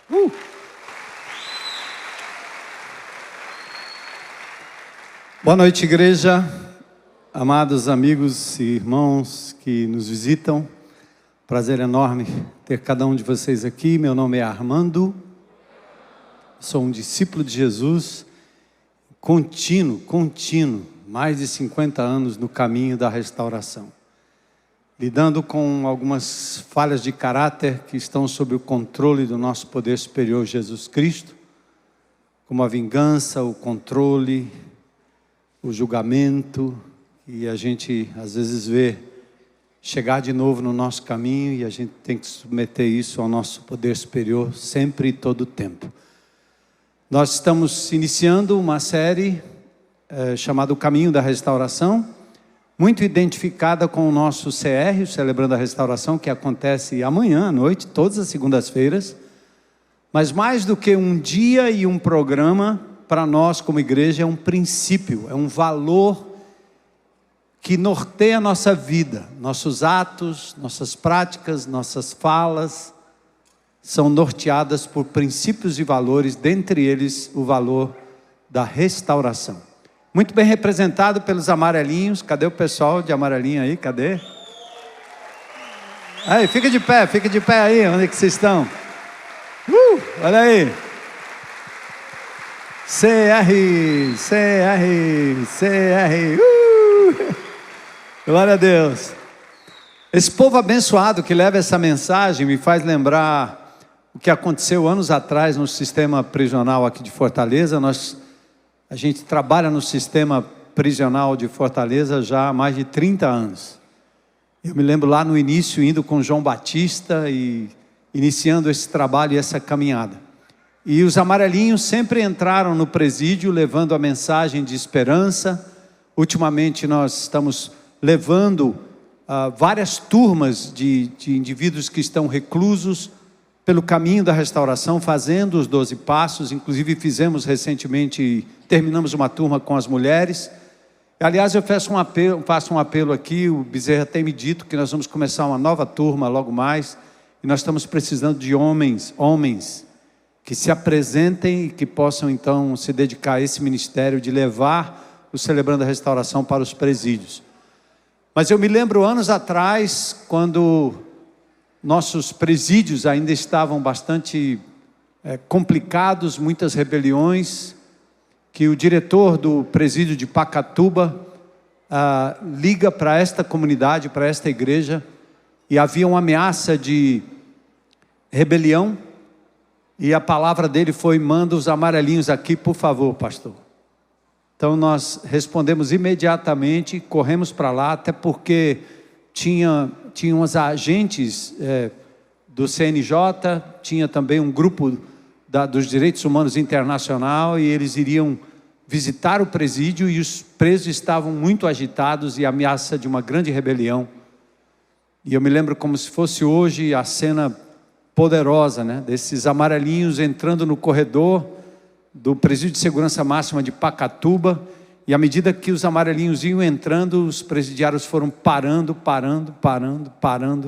Uh! Boa noite, igreja, amados amigos e irmãos que nos visitam. Prazer enorme ter cada um de vocês aqui. Meu nome é Armando, sou um discípulo de Jesus, contínuo, mais de 50 anos no caminho da restauração, lidando com algumas falhas de caráter que estão sob o controle do nosso poder superior Jesus Cristo, como a vingança, o controle, o julgamento, e a gente às vezes vê chegar de novo no nosso caminho e a gente tem que submeter isso ao nosso poder superior sempre e todo o tempo. Nós estamos iniciando uma série chamada O Caminho da Restauração, muito identificada com o nosso CR, o Celebrando a Restauração, que acontece amanhã à noite, todas as segundas-feiras. Mas mais do que um dia e um programa, para nós como igreja é um princípio, é um valor que norteia a nossa vida. Nossos atos, nossas práticas, nossas falas são norteadas por princípios e valores, dentre eles o valor da restauração. Muito bem representado pelos amarelinhos. Cadê o pessoal de amarelinho aí? Cadê? Aí, fica de pé aí, onde é que vocês estão? Olha aí. CR. Glória a Deus. Esse povo abençoado que leva essa mensagem me faz lembrar o que aconteceu anos atrás no sistema prisional aqui de Fortaleza. A gente trabalha no sistema prisional de Fortaleza já há mais de 30 anos. Eu me lembro lá no início, indo com João Batista e iniciando esse trabalho e essa caminhada. E os amarelinhos sempre entraram no presídio levando a mensagem de esperança. Ultimamente nós estamos levando várias turmas de indivíduos que estão reclusos pelo caminho da restauração, fazendo os 12 passos. Inclusive fizemos recentemente, terminamos uma turma com as mulheres. Aliás, eu faço um apelo aqui. O Bezerra tem me dito que nós vamos começar uma nova turma logo mais, e nós estamos precisando de homens que se apresentem e que possam então se dedicar a esse ministério de levar o Celebrando a Restauração para os presídios. Mas eu me lembro anos atrás, quando nossos presídios ainda estavam bastante complicados, muitas rebeliões, que o diretor do presídio de Pacatuba liga para esta comunidade, para esta igreja, e havia uma ameaça de rebelião, e a palavra dele foi: manda os amarelinhos aqui, por favor, pastor. Então nós respondemos imediatamente, corremos para lá, até porque tinha uns agentes do CNJ, tinha também um grupo dos Direitos Humanos Internacional, e eles iriam visitar o presídio, e os presos estavam muito agitados e ameaça de uma grande rebelião. E eu me lembro como se fosse hoje a cena poderosa, né? Desses amarelinhos entrando no corredor do presídio de segurança máxima de Pacatuba, e à medida que os amarelinhos iam entrando, os presidiários foram parando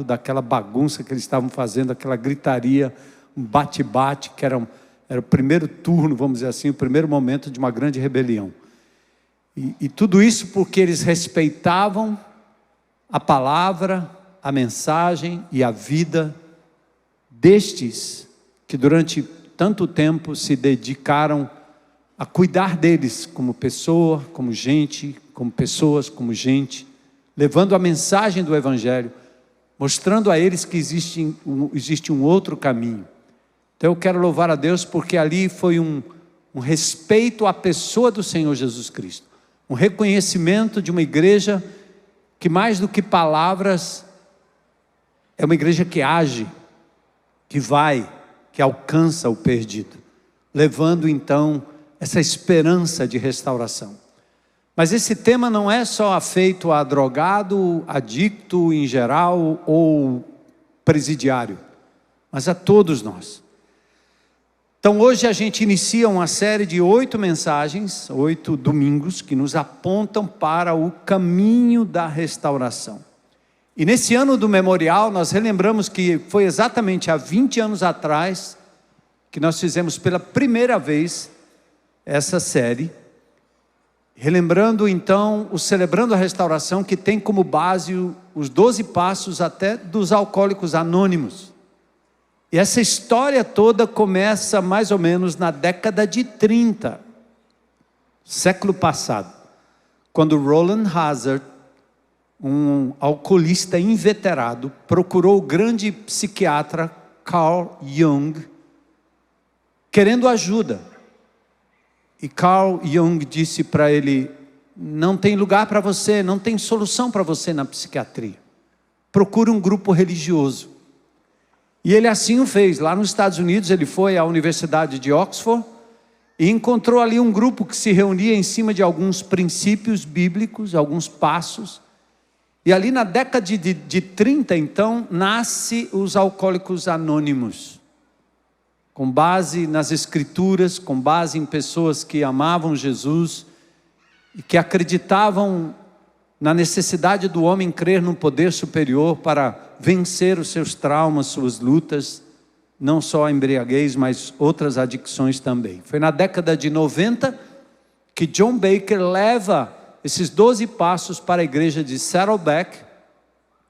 daquela bagunça que eles estavam fazendo, aquela gritaria, um bate-bate, que era o primeiro turno, vamos dizer assim, o primeiro momento de uma grande rebelião. E tudo isso porque eles respeitavam a palavra, a mensagem e a vida destes que durante tanto tempo se dedicaram a cuidar deles como pessoa, como gente, como pessoas, como gente, levando a mensagem do Evangelho, mostrando a eles que existe um outro caminho. Então eu quero louvar a Deus porque ali foi um respeito à pessoa do Senhor Jesus Cristo, um reconhecimento de uma igreja que, mais do que palavras, é uma igreja que age, que vai, que alcança o perdido, levando então essa esperança de restauração. Mas esse tema não é só afeito a drogado, adicto em geral ou presidiário, mas a todos nós. Então hoje a gente inicia uma série de 8 mensagens, 8 domingos, que nos apontam para o caminho da restauração. E nesse ano do memorial nós relembramos que foi exatamente há 20 anos atrás que nós fizemos pela primeira vez essa série, relembrando então o Celebrando a Restauração, que tem como base os 12 passos até dos Alcoólicos Anônimos. E essa história toda começa mais ou menos na década de 30, século passado, quando Roland Hazard, um alcoolista inveterado, procurou o grande psiquiatra Carl Jung, querendo ajuda. E Carl Jung disse para ele: não tem lugar para você, não tem solução para você na psiquiatria. Procure um grupo religioso. E ele assim o fez. Lá nos Estados Unidos, ele foi à Universidade de Oxford e encontrou ali um grupo que se reunia em cima de alguns princípios bíblicos, alguns passos. E ali na década de 30, então, nasce os Alcoólicos Anônimos, com base nas Escrituras, com base em pessoas que amavam Jesus e que acreditavam na necessidade do homem crer num poder superior para vencer os seus traumas, suas lutas, não só a embriaguez, mas outras adicções também. Foi na década de 90 que John Baker leva esses 12 passos para a igreja de Saddleback,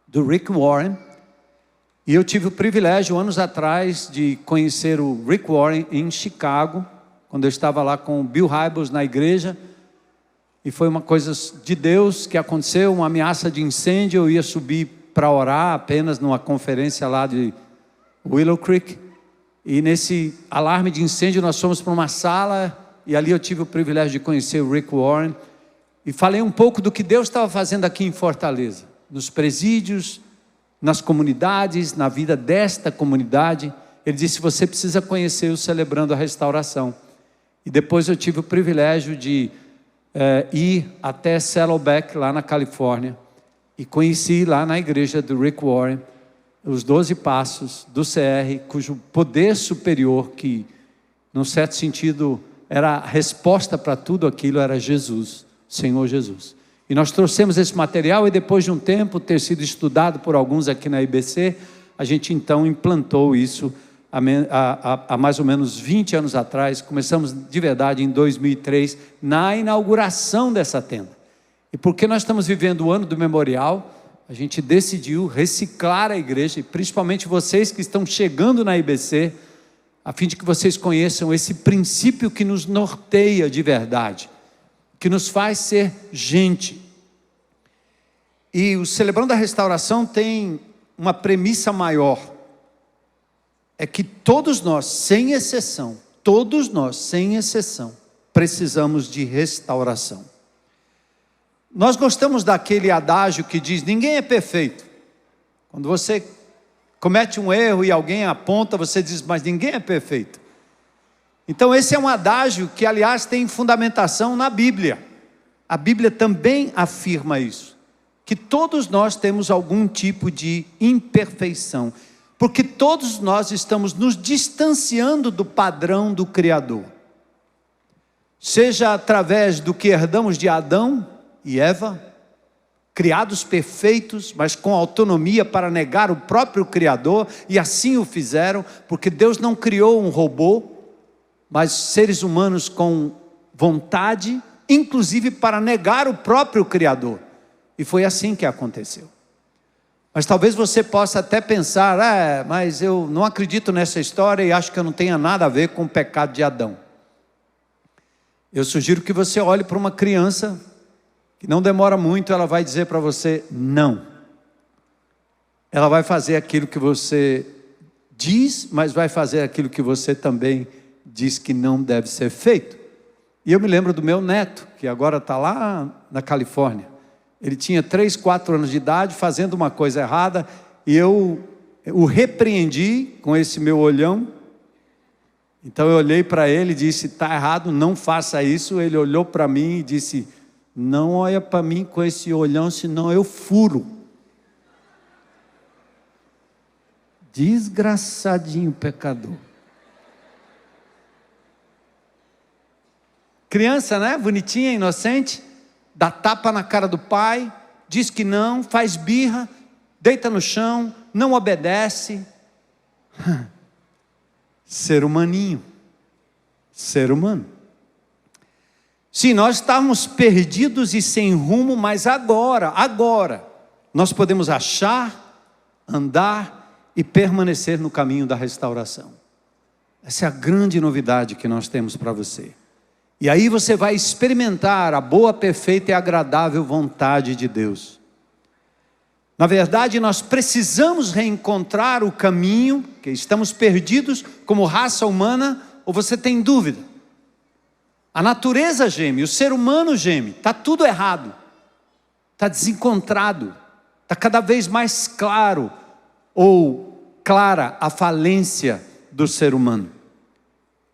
do Rick Warren. E eu tive o privilégio, anos atrás, de conhecer o Rick Warren em Chicago, quando eu estava lá com o Bill Hybels na igreja. E foi uma coisa de Deus que aconteceu, uma ameaça de incêndio. Eu ia subir para orar apenas numa conferência lá de Willow Creek. E nesse alarme de incêndio nós fomos para uma sala, e ali eu tive o privilégio de conhecer o Rick Warren. E falei um pouco do que Deus estava fazendo aqui em Fortaleza, nos presídios, nas comunidades, na vida desta comunidade. Ele disse: você precisa conhecer o Celebrando a Restauração. E depois eu tive o privilégio de ir até Saddleback, lá na Califórnia, e conheci lá na igreja do Rick Warren os 12 passos do CR, cujo poder superior, que num certo sentido era a resposta para tudo aquilo, era Jesus, Senhor Jesus. E nós trouxemos esse material, e depois de um tempo ter sido estudado por alguns aqui na IBC, a gente então implantou isso há mais ou menos 20 anos atrás. Começamos de verdade em 2003, na inauguração dessa tenda. E porque nós estamos vivendo o ano do memorial, a gente decidiu reciclar a igreja, e principalmente vocês que estão chegando na IBC, a fim de que vocês conheçam esse princípio que nos norteia de verdade, que nos faz ser gente. E o Celebrando a Restauração tem uma premissa maior, é que todos nós, sem exceção, precisamos de restauração. Nós gostamos daquele adágio que diz: ninguém é perfeito. Quando você comete um erro e alguém aponta, você diz: mas ninguém é perfeito. Então esse é um adágio que, aliás, tem fundamentação na Bíblia. A Bíblia também afirma isso, que todos nós temos algum tipo de imperfeição, porque todos nós estamos nos distanciando do padrão do Criador, seja através do que herdamos de Adão e Eva, criados perfeitos, mas com autonomia para negar o próprio Criador, e assim o fizeram, porque Deus não criou um robô, mas seres humanos com vontade, inclusive para negar o próprio Criador. E foi assim que aconteceu. Mas talvez você possa até pensar: mas eu não acredito nessa história e acho que não tenha nada a ver com o pecado de Adão. Eu sugiro que você olhe para uma criança, que não demora muito, ela vai dizer para você não. Ela vai fazer aquilo que você diz, mas vai fazer aquilo que você também diz que não deve ser feito. E eu me lembro do meu neto, que agora está lá na Califórnia. Ele tinha 3, 4 anos de idade, fazendo uma coisa errada, e eu o repreendi com esse meu olhão. Então eu olhei para ele e disse: está errado, não faça isso. Ele olhou para mim e disse: não olha para mim com esse olhão, senão eu furo. Desgraçadinho pecador. Criança, né? Bonitinha, inocente, dá tapa na cara do pai, diz que não, faz birra, deita no chão, não obedece. Ser humaninho. Ser humano. Sim, nós estávamos perdidos e sem rumo, mas agora, nós podemos achar, andar e permanecer no caminho da restauração. Essa é a grande novidade que nós temos para você. E aí você vai experimentar a boa, perfeita e agradável vontade de Deus. Na verdade, nós precisamos reencontrar o caminho, que estamos perdidos como raça humana, ou você tem dúvida? A natureza geme, o ser humano geme, está tudo errado, está desencontrado, está cada vez mais claro ou clara a falência do ser humano.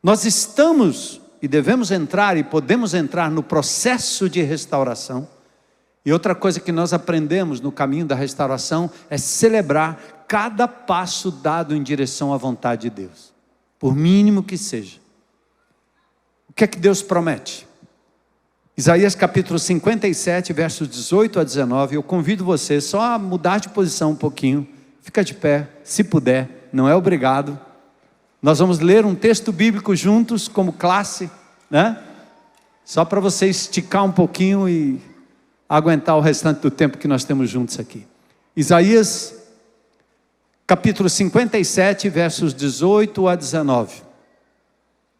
Nós estamos e devemos entrar e podemos entrar no processo de restauração. E outra coisa que nós aprendemos no caminho da restauração é celebrar cada passo dado em direção à vontade de Deus, por mínimo que seja. O que é que Deus promete? Isaías capítulo 57, versos 18 a 19, eu convido você só a mudar de posição um pouquinho, fica de pé, se puder, não é obrigado. Nós vamos ler um texto bíblico juntos, como classe, né? Só para você esticar um pouquinho e aguentar o restante do tempo que nós temos juntos aqui. Isaías capítulo 57, versos 18 a 19.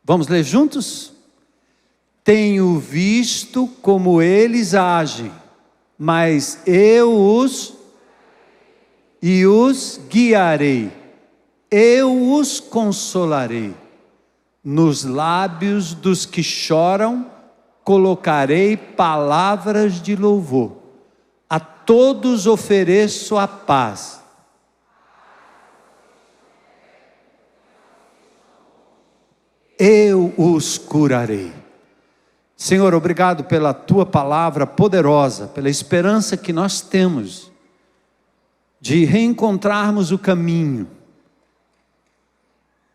Vamos ler juntos? Tenho visto como eles agem, mas eu os guiarei, eu os consolarei. Nos lábios dos que choram, colocarei palavras de louvor. A todos ofereço a paz. Eu os curarei. Senhor, obrigado pela Tua palavra poderosa, pela esperança que nós temos de reencontrarmos o caminho,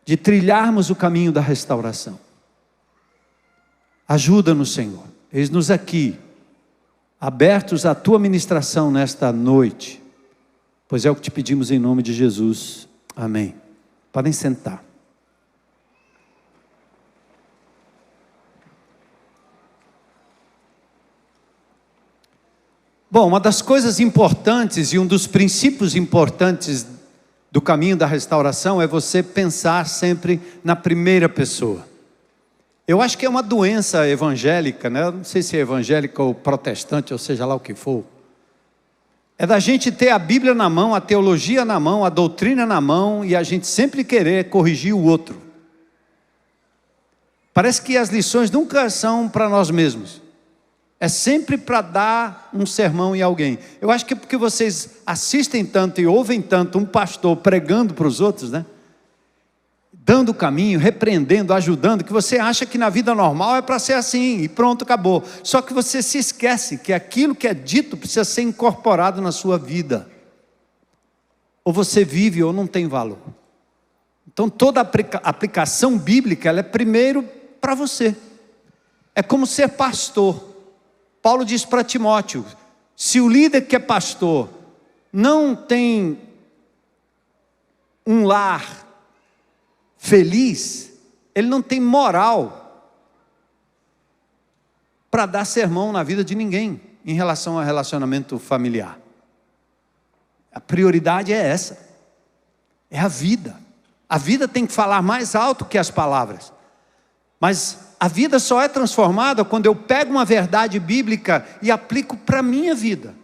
de trilharmos o caminho da restauração. Ajuda-nos, Senhor. Eis-nos aqui, abertos à Tua ministração nesta noite, pois é o que te pedimos em nome de Jesus. Amém. Podem sentar. Bom, uma das coisas importantes e um dos princípios importantes do caminho da restauração é você pensar sempre na primeira pessoa. Eu acho que é uma doença evangélica, né? Eu não sei se é evangélica ou protestante, ou seja lá o que for. É da gente ter a Bíblia na mão, a teologia na mão, a doutrina na mão e a gente sempre querer corrigir o outro. Parece que as lições nunca são para nós mesmos. É sempre para dar um sermão em alguém. Eu acho que é porque vocês assistem tanto e ouvem tanto um pastor pregando para os outros, né? Dando o caminho, repreendendo, ajudando, que você acha que na vida normal é para ser assim, e pronto, acabou. Só que você se esquece que aquilo que é dito precisa ser incorporado na sua vida. Ou você vive ou não tem valor. Então toda aplicação bíblica, ela é primeiro para você. É como ser pastor. Paulo diz para Timóteo, se o líder que é pastor não tem um lar feliz, ele não tem moral para dar sermão na vida de ninguém em relação ao relacionamento familiar. A prioridade é essa, é a vida. A vida tem que falar mais alto que as palavras, mas a vida só é transformada quando eu pego uma verdade bíblica e aplico para a minha vida.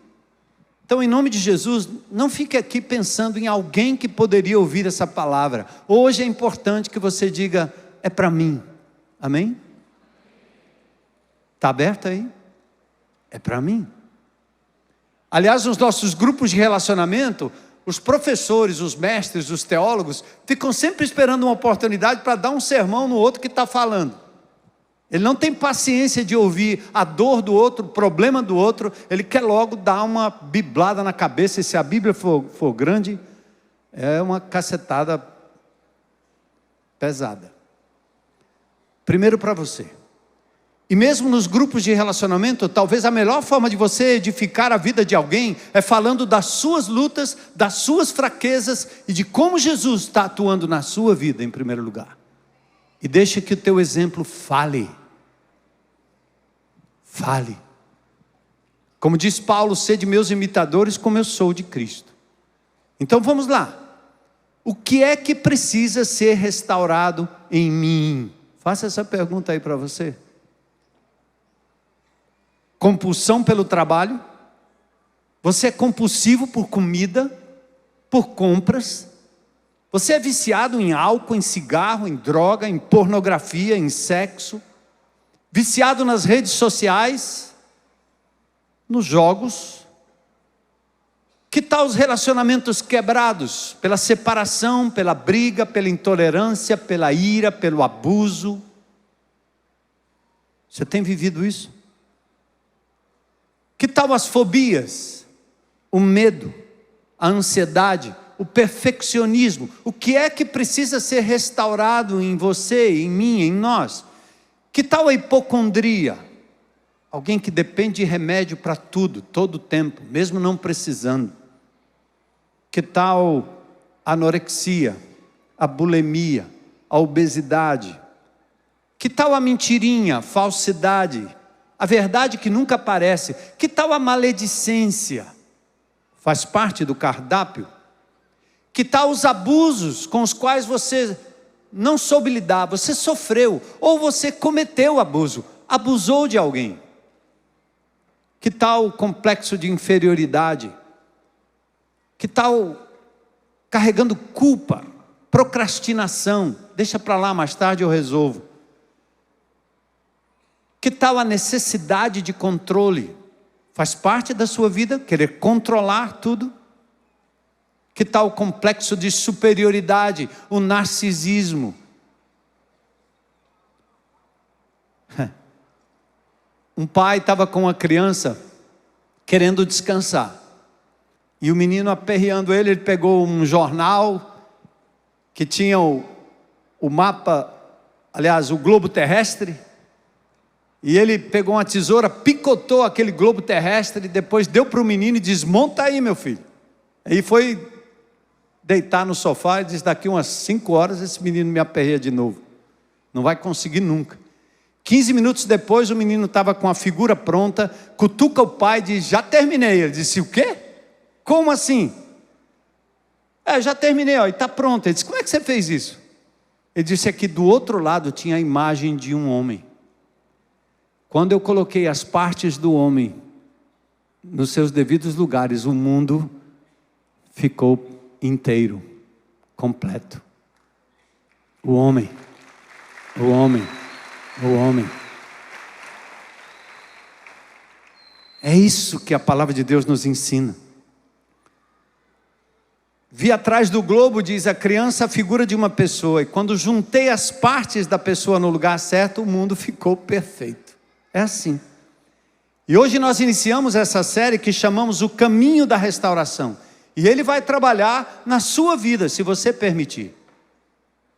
Então, em nome de Jesus, não fique aqui pensando em alguém que poderia ouvir essa palavra. Hoje é importante que você diga, é para mim. Amém? Está aberto aí? É para mim. Aliás, nos nossos grupos de relacionamento, os professores, os mestres, os teólogos, ficam sempre esperando uma oportunidade para dar um sermão no outro que está falando. Ele não tem paciência de ouvir a dor do outro, o problema do outro. Ele quer logo dar uma biblada na cabeça. E se a Bíblia for grande, é uma cacetada pesada. Primeiro para você. E mesmo nos grupos de relacionamento, talvez a melhor forma de você edificar a vida de alguém é falando das suas lutas, das suas fraquezas e de como Jesus está atuando na sua vida em primeiro lugar. E deixa que o teu exemplo fale. Fale. Como diz Paulo, sede meus imitadores como eu sou de Cristo. Então vamos lá. O que é que precisa ser restaurado em mim? Faça essa pergunta aí para você. Compulsão pelo trabalho? Você é compulsivo por comida, por compras? Você é viciado em álcool, em cigarro, em droga, em pornografia, em sexo? Viciado nas redes sociais? Nos jogos? Que tal os relacionamentos quebrados? Pela separação, pela briga, pela intolerância, pela ira, pelo abuso? Você tem vivido isso? Que tal as fobias? O medo, a ansiedade, o perfeccionismo? O que é que precisa ser restaurado em você, em mim, em nós? Que tal a hipocondria? Alguém que depende de remédio para tudo, todo o tempo, mesmo não precisando. Que tal a anorexia, a bulimia, a obesidade? Que tal a mentirinha, a falsidade, a verdade que nunca aparece? Que tal a maledicência? Faz parte do cardápio? Que tal os abusos com os quais você não soube lidar, você sofreu, ou você cometeu abuso, abusou de alguém? Que tal o complexo de inferioridade? Que tal carregando culpa, procrastinação? Deixa para lá, mais tarde eu resolvo. Que tal a necessidade de controle? Faz parte da sua vida querer controlar tudo? Que tal o complexo de superioridade, o narcisismo? Um pai estava com uma criança querendo descansar. E o menino aperreando ele pegou um jornal que tinha o mapa, aliás, o globo terrestre. E ele pegou uma tesoura, picotou aquele globo terrestre, depois deu para o menino e disse: monta aí, meu filho. Aí foi deitar no sofá e disse: daqui umas 5 horas esse menino me aperreia de novo. Não vai conseguir nunca. 15 minutos depois o menino estava com a figura pronta, cutuca o pai e diz: já terminei. Ele disse: o quê? Como assim? Já terminei, ó, e está pronto. Ele disse: como é que você fez isso? Ele disse: aqui do outro lado tinha a imagem de um homem. Quando eu coloquei as partes do homem nos seus devidos lugares, o mundo ficou inteiro, completo. O homem. É isso que a palavra de Deus nos ensina. Vi atrás do globo, diz a criança, a figura de uma pessoa. E quando juntei as partes da pessoa no lugar certo, o mundo ficou perfeito. É assim. E hoje nós iniciamos essa série que chamamos O Caminho da Restauração. E ele vai trabalhar na sua vida, se você permitir.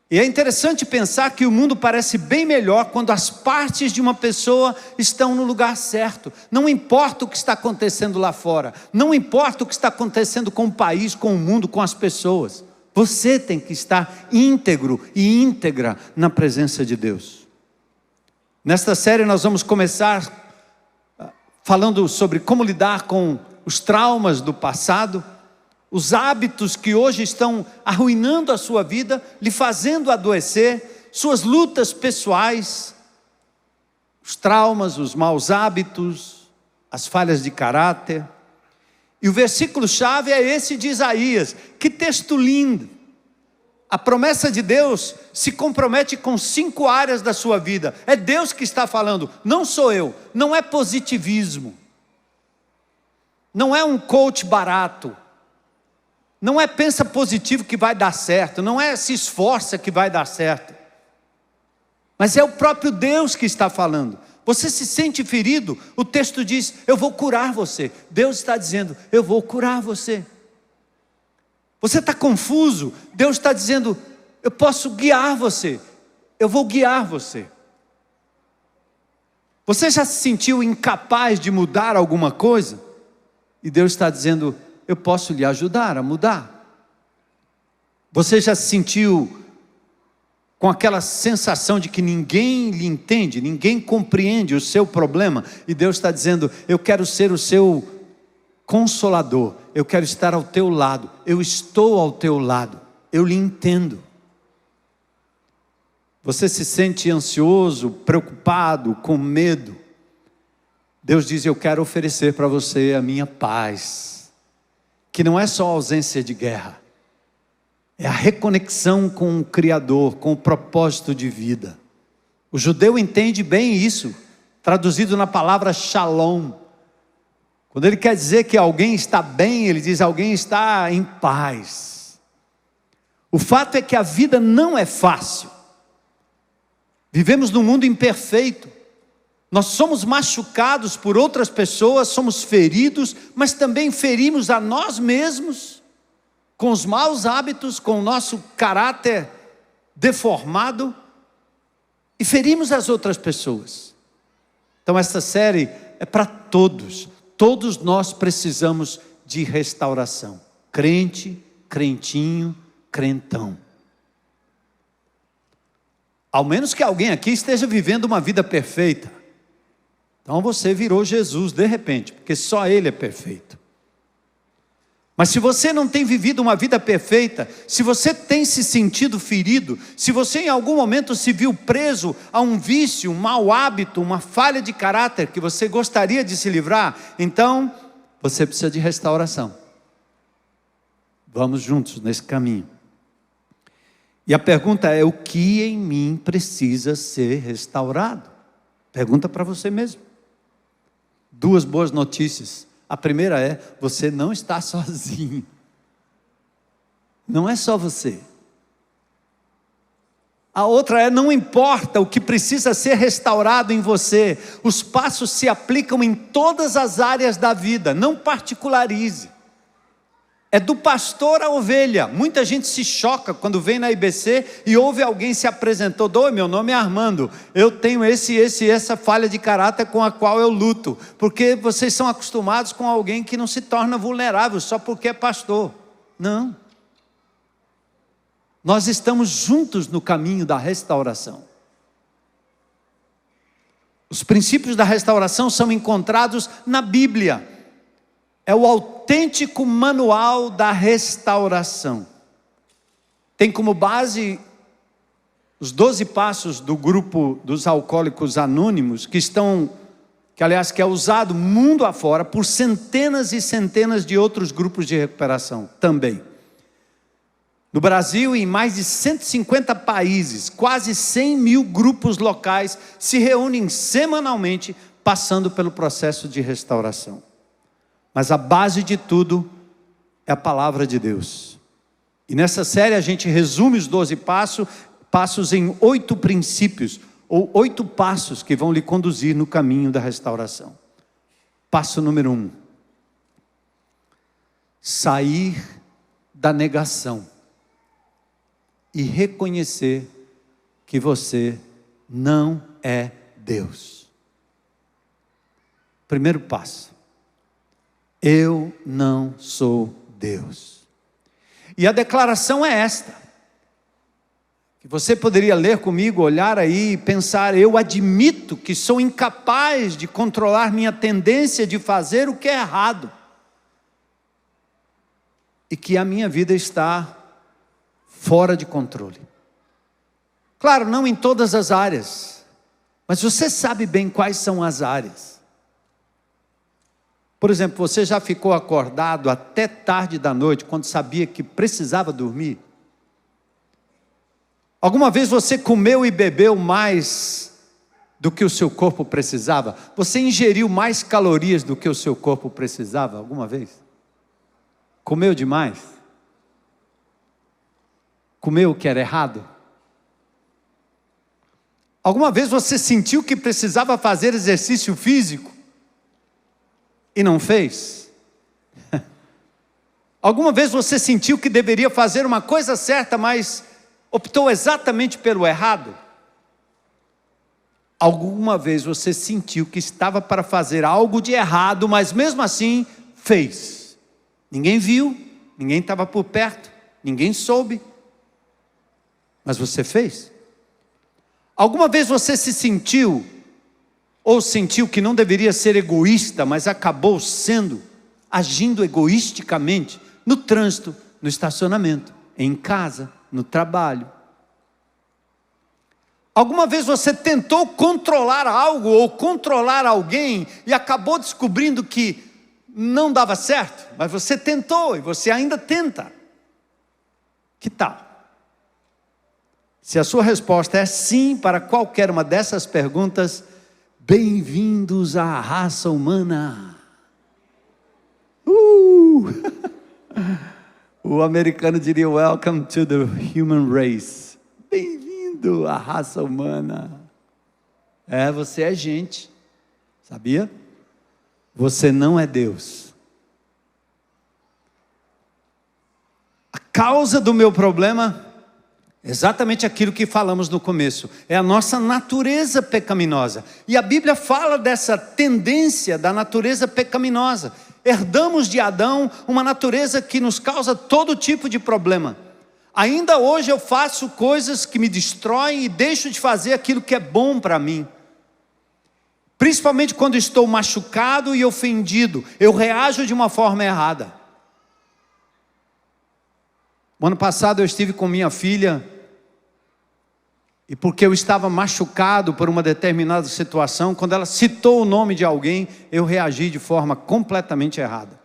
E é interessante pensar que o mundo parece bem melhor quando as partes de uma pessoa estão no lugar certo. Não importa o que está acontecendo lá fora. Não importa o que está acontecendo com o país, com o mundo, com as pessoas. Você tem que estar íntegro e íntegra na presença de Deus. Nesta série nós vamos começar falando sobre como lidar com os traumas do passado, os hábitos que hoje estão arruinando a sua vida, lhe fazendo adoecer, suas lutas pessoais, os traumas, os maus hábitos, as falhas de caráter. E o versículo-chave é esse de Isaías. Que texto lindo! A promessa de Deus se compromete com 5 áreas da sua vida. É Deus que está falando, não sou eu. Não é positivismo. Não é um coach barato. Não é pensa positivo que vai dar certo. Não é se esforça que vai dar certo. Mas é o próprio Deus que está falando. Você se sente ferido? O texto diz: eu vou curar você. Deus está dizendo: eu vou curar você. Você está confuso? Deus está dizendo: eu posso guiar você. Eu vou guiar você. Você já se sentiu incapaz de mudar alguma coisa? E Deus está dizendo: eu posso lhe ajudar a mudar. Você já se sentiu com aquela sensação de que ninguém lhe entende, ninguém compreende o seu problema, e Deus está dizendo: eu quero ser o seu consolador, eu quero estar ao teu lado, eu estou ao teu lado, eu lhe entendo. Você se sente ansioso, preocupado, com medo? Deus diz: eu quero oferecer para você a minha paz, que não é só ausência de guerra, é a reconexão com o Criador, com o propósito de vida. O judeu entende bem isso, traduzido na palavra shalom. Quando ele quer dizer que alguém está bem, ele diz: alguém está em paz. O fato é que a vida não é fácil. Vivemos num mundo imperfeito. Nós somos machucados por outras pessoas, somos feridos, mas também ferimos a nós mesmos, com os maus hábitos, com o nosso caráter deformado, e ferimos as outras pessoas. Então essa série é para todos. Todos nós precisamos de restauração. Crente, crentinho, crentão. Ao menos que alguém aqui esteja vivendo uma vida perfeita. Então você virou Jesus de repente, porque só Ele é perfeito. Mas se você não tem vivido uma vida perfeita, se você tem se sentido ferido, se você em algum momento se viu preso a um vício, um mau hábito, uma falha de caráter que você gostaria de se livrar, então você precisa de restauração. Vamos juntos nesse caminho. E a pergunta é: o que em mim precisa ser restaurado? Pergunta para você mesmo. Duas boas notícias. A primeira é: você não está sozinho. Não é só você. A outra é: não importa o que precisa ser restaurado em você, os passos se aplicam em todas as áreas da vida, não particularize. É do pastor à ovelha. Muita gente se choca quando vem na IBC e ouve alguém se apresentou: oi, meu nome é Armando, eu tenho essa falha de caráter com a qual eu luto. Porque vocês são acostumados com alguém que não se torna vulnerável só porque é pastor. Não. Nós estamos juntos no caminho da restauração. Os princípios da restauração são encontrados na Bíblia. É o autêntico manual da restauração. Tem como base os 12 passos do grupo dos alcoólicos anônimos, que é usado mundo afora por centenas e centenas de outros grupos de recuperação também. No Brasil, em mais de 150 países, quase 100 mil grupos locais se reúnem semanalmente, passando pelo processo de restauração. Mas a base de tudo é a palavra de Deus. E nessa série a gente resume os 12 passos em 8 princípios, ou 8 passos que vão lhe conduzir no caminho da restauração. Passo número 1. Sair da negação e reconhecer que você não é Deus. Primeiro passo. Eu não sou Deus. E a declaração é esta, que você poderia ler comigo, olhar aí e pensar: eu admito que sou incapaz de controlar minha tendência de fazer o que é errado, e que a minha vida está fora de controle. Claro, não em todas as áreas, mas você sabe bem quais são as áreas. Por exemplo, você já ficou acordado até tarde da noite, quando sabia que precisava dormir? Alguma vez você comeu e bebeu mais do que o seu corpo precisava? Você ingeriu mais calorias do que o seu corpo precisava alguma vez? Comeu demais? Comeu o que era errado? Alguma vez você sentiu que precisava fazer exercício físico e não fez? Alguma vez você sentiu que deveria fazer uma coisa certa, mas optou exatamente pelo errado? Alguma vez você sentiu que estava para fazer algo de errado, mas mesmo assim fez? Ninguém viu, ninguém estava por perto, ninguém soube, mas você fez? Alguma vez você se sentiu, ou sentiu que não deveria ser egoísta, mas acabou sendo, agindo egoisticamente, no trânsito, no estacionamento, em casa, no trabalho? Alguma vez você tentou controlar algo ou controlar alguém e acabou descobrindo que não dava certo, mas você tentou e você ainda tenta? Que tal? Se a sua resposta é sim para qualquer uma dessas perguntas, bem-vindos à raça humana. O americano diria welcome to the human race. Bem-vindo à raça humana. Você é gente, sabia? Você não é Deus. A causa do meu problema é exatamente aquilo que falamos no começo. É a nossa natureza pecaminosa. E a Bíblia fala dessa tendência da natureza pecaminosa. Herdamos de Adão uma natureza que nos causa todo tipo de problema. Ainda hoje eu faço coisas que me destroem e deixo de fazer aquilo que é bom para mim. Principalmente quando estou machucado e ofendido, eu reajo de uma forma errada. O ano passado eu estive com minha filha, e porque eu estava machucado por uma determinada situação, quando ela citou o nome de alguém, eu reagi de forma completamente errada.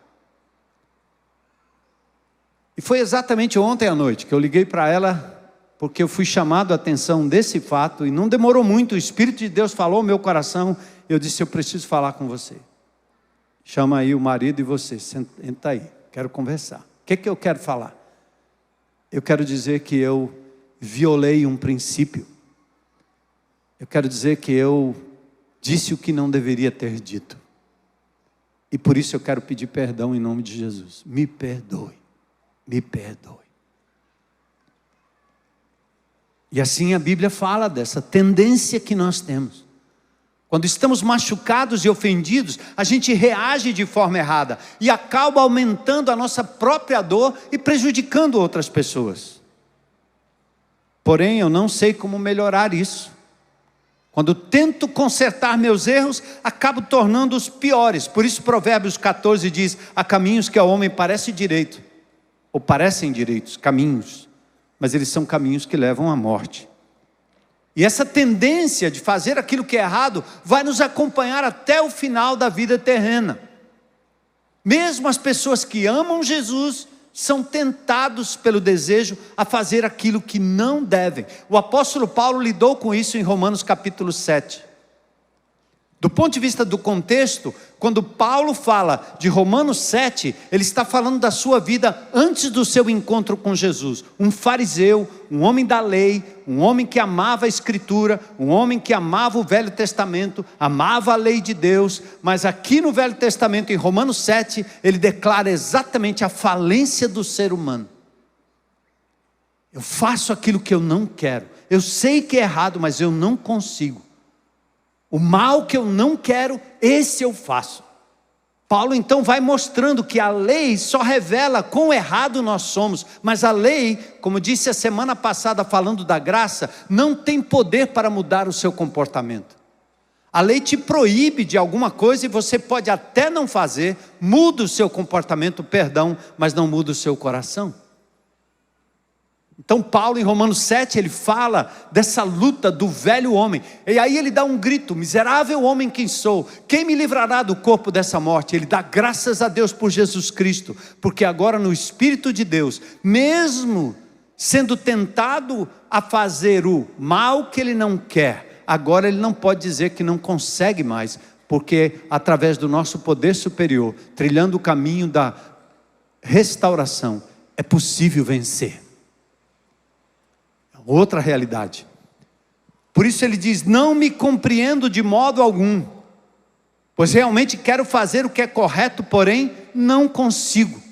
E foi exatamente ontem à noite que eu liguei para ela, porque eu fui chamado a atenção desse fato, e não demorou muito, o Espírito de Deus falou ao meu coração, eu disse, eu preciso falar com você. Chama aí o marido e você, senta aí, quero conversar. O que eu quero falar? Eu quero dizer que eu violei um princípio. Eu quero dizer que eu disse o que não deveria ter dito. E por isso eu quero pedir perdão em nome de Jesus. Me perdoe. Me perdoe. E assim a Bíblia fala dessa tendência que nós temos. Quando estamos machucados e ofendidos, a gente reage de forma errada e acaba aumentando a nossa própria dor e prejudicando outras pessoas. Porém, eu não sei como melhorar isso. Quando tento consertar meus erros, acabo tornando-os piores. Por isso Provérbios 14 diz, há caminhos que ao homem parece direito, ou parecem direitos, caminhos, mas eles são caminhos que levam à morte. E essa tendência de fazer aquilo que é errado vai nos acompanhar até o final da vida terrena. Mesmo as pessoas que amam Jesus são tentados pelo desejo a fazer aquilo que não devem. O apóstolo Paulo lidou com isso em Romanos capítulo 7. Do ponto de vista do contexto, quando Paulo fala de Romanos 7, ele está falando da sua vida antes do seu encontro com Jesus. Um fariseu, um homem da lei, um homem que amava a Escritura, um homem que amava o Velho Testamento, amava a lei de Deus, mas aqui no Velho Testamento, em Romanos 7, ele declara exatamente a falência do ser humano. Eu faço aquilo que eu não quero, eu sei que é errado, mas eu não consigo. O mal que eu não quero, esse eu faço. Paulo então vai mostrando que a lei só revela quão errado nós somos, mas a lei, como disse a semana passada falando da graça, não tem poder para mudar o seu comportamento. A lei te proíbe de alguma coisa e você pode até não fazer, muda o seu comportamento, perdão, mas não muda o seu coração. Então Paulo em Romanos 7 ele fala dessa luta do velho homem, e aí ele dá um grito, miserável homem quem sou, quem me livrará do corpo dessa morte? Ele dá graças a Deus por Jesus Cristo, porque agora no Espírito de Deus, mesmo sendo tentado a fazer o mal que ele não quer, agora ele não pode dizer que não consegue mais, porque através do nosso poder superior, trilhando o caminho da restauração, é possível vencer. Outra realidade. Por isso ele diz, não me compreendo de modo algum, pois realmente quero fazer o que é correto, porém não consigo.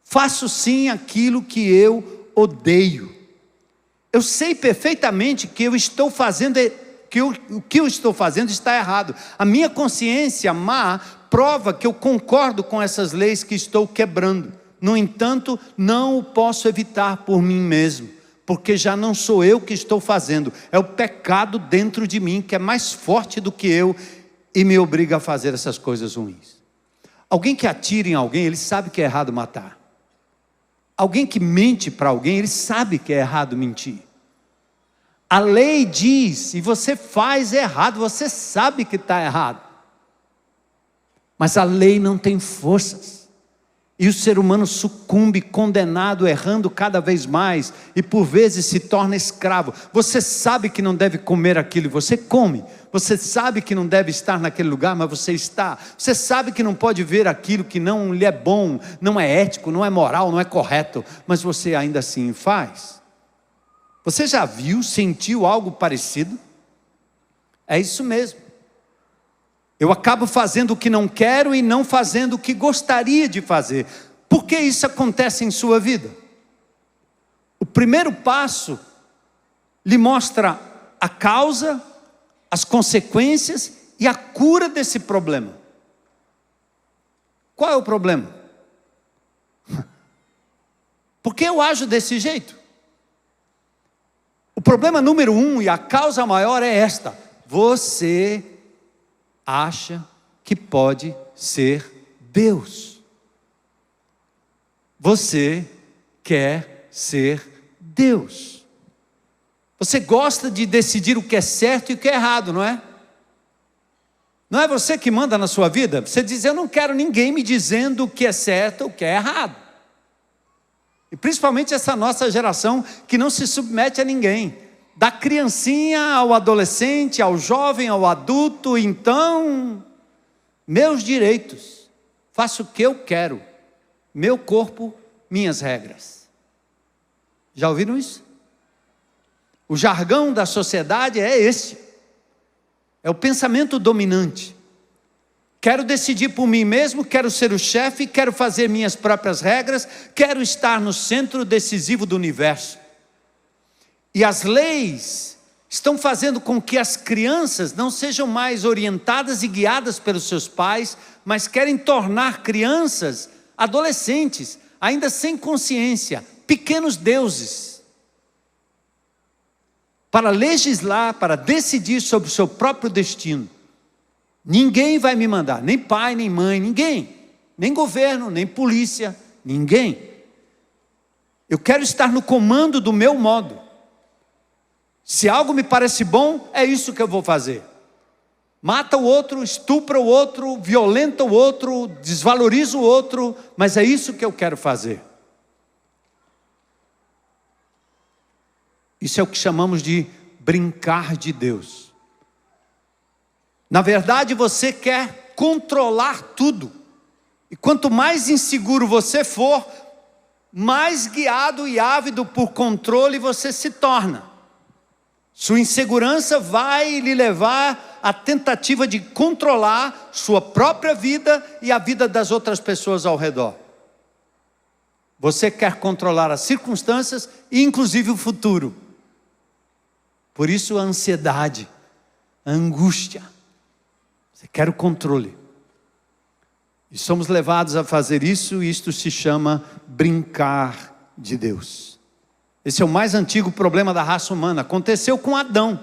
Faço sim aquilo que eu odeio. Eu sei perfeitamente que eu estou fazendo, o que eu estou fazendo está errado. A minha consciência má prova que eu concordo com essas leis que estou quebrando. No entanto, não o posso evitar por mim mesmo. porque já não sou eu que estou fazendo, é o pecado dentro de mim que é mais forte do que eu e me obriga a fazer essas coisas ruins. Alguém que atira em alguém, ele sabe que é errado matar. Alguém que mente para alguém, ele sabe que é errado mentir. A lei diz, e você faz errado, você sabe que está errado. Mas a lei não tem forças. E o ser humano sucumbe, condenado, errando cada vez mais, e por vezes se torna escravo. Você sabe que não deve comer aquilo, e você come. Você sabe que não deve estar naquele lugar, mas você está. Você sabe que não pode ver aquilo que não lhe é bom, não é ético, não é moral, não é correto, mas você ainda assim faz. Você já viu, sentiu algo parecido? É isso mesmo. Eu acabo fazendo o que não quero e não fazendo o que gostaria de fazer. Por que isso acontece em sua vida? O primeiro passo lhe mostra a causa, as consequências e a cura desse problema. Qual é o problema? Por que eu ajo desse jeito? O problema número 1 e a causa maior é esta: você acha que pode ser Deus. Você quer ser Deus. Você gosta de decidir o que é certo e o que é errado, não é? Não é você que manda na sua vida? Você diz: eu não quero ninguém me dizendo o que é certo ou o que é errado. E principalmente essa nossa geração que não se submete a ninguém. Da criancinha ao adolescente, ao jovem, ao adulto, então, meus direitos, faço o que eu quero, meu corpo, minhas regras. Já ouviram isso? O jargão da sociedade é esse, é o pensamento dominante. Quero decidir por mim mesmo, quero ser o chefe, quero fazer minhas próprias regras, quero estar no centro decisivo do universo. E as leis estão fazendo com que as crianças não sejam mais orientadas e guiadas pelos seus pais, mas querem tornar crianças, adolescentes, ainda sem consciência, pequenos deuses, para legislar, para decidir sobre o seu próprio destino. Ninguém vai me mandar, nem pai, nem mãe, ninguém, nem governo, nem polícia, ninguém. Eu quero estar no comando do meu modo. Se algo me parece bom, é isso que eu vou fazer. Mata o outro, estupra o outro, violenta o outro, desvaloriza o outro, mas é isso que eu quero fazer. Isso é o que chamamos de brincar de Deus. Na verdade, você quer controlar tudo. E quanto mais inseguro você for, mais guiado e ávido por controle você se torna. Sua insegurança vai lhe levar à tentativa de controlar sua própria vida e a vida das outras pessoas ao redor. Você quer controlar as circunstâncias e inclusive o futuro. Por isso a ansiedade, a angústia. Você quer o controle. E somos levados a fazer isso, e isto se chama brincar de Deus. Esse é o mais antigo problema da raça humana. Aconteceu com Adão.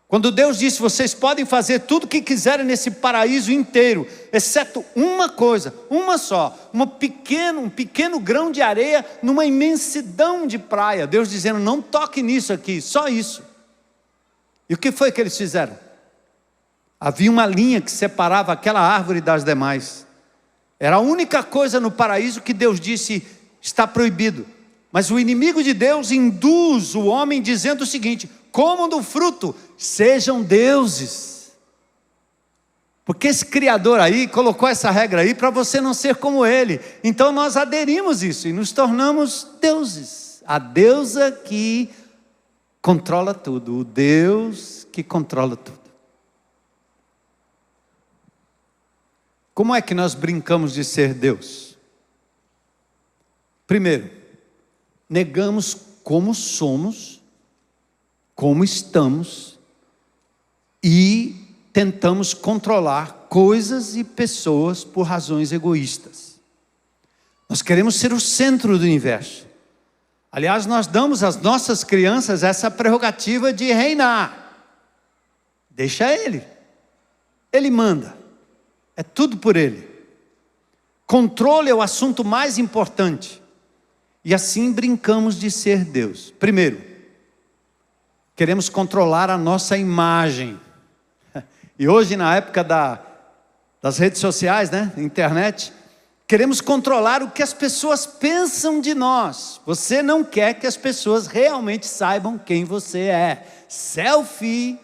Quando Deus disse: vocês podem fazer tudo o que quiserem nesse paraíso inteiro, exceto uma coisa, uma só, um pequeno grão de areia numa imensidão de praia. Deus dizendo: não toque nisso aqui, só isso. E o que foi que eles fizeram? Havia uma linha que separava aquela árvore das demais. Era a única coisa no paraíso que Deus disse: está proibido. Mas o inimigo de Deus induz o homem dizendo o seguinte: comam do fruto, sejam deuses. Porque esse Criador aí colocou essa regra aí para você não ser como ele. Então nós aderimos isso e nos tornamos deuses. A deusa que controla tudo, o Deus que controla tudo. Como é que nós brincamos de ser Deus? Primeiro, negamos como somos, como estamos, e tentamos controlar coisas e pessoas por razões egoístas. Nós queremos ser o centro do universo. Aliás, nós damos às nossas crianças essa prerrogativa de reinar. Deixa ele. Ele manda. É tudo por ele. Controle é o assunto mais importante. E assim brincamos de ser Deus. Primeiro, queremos controlar a nossa imagem. E hoje, na época das redes sociais, né? Internet, queremos controlar o que as pessoas pensam de nós. Você não quer que as pessoas realmente saibam quem você é. Selfie.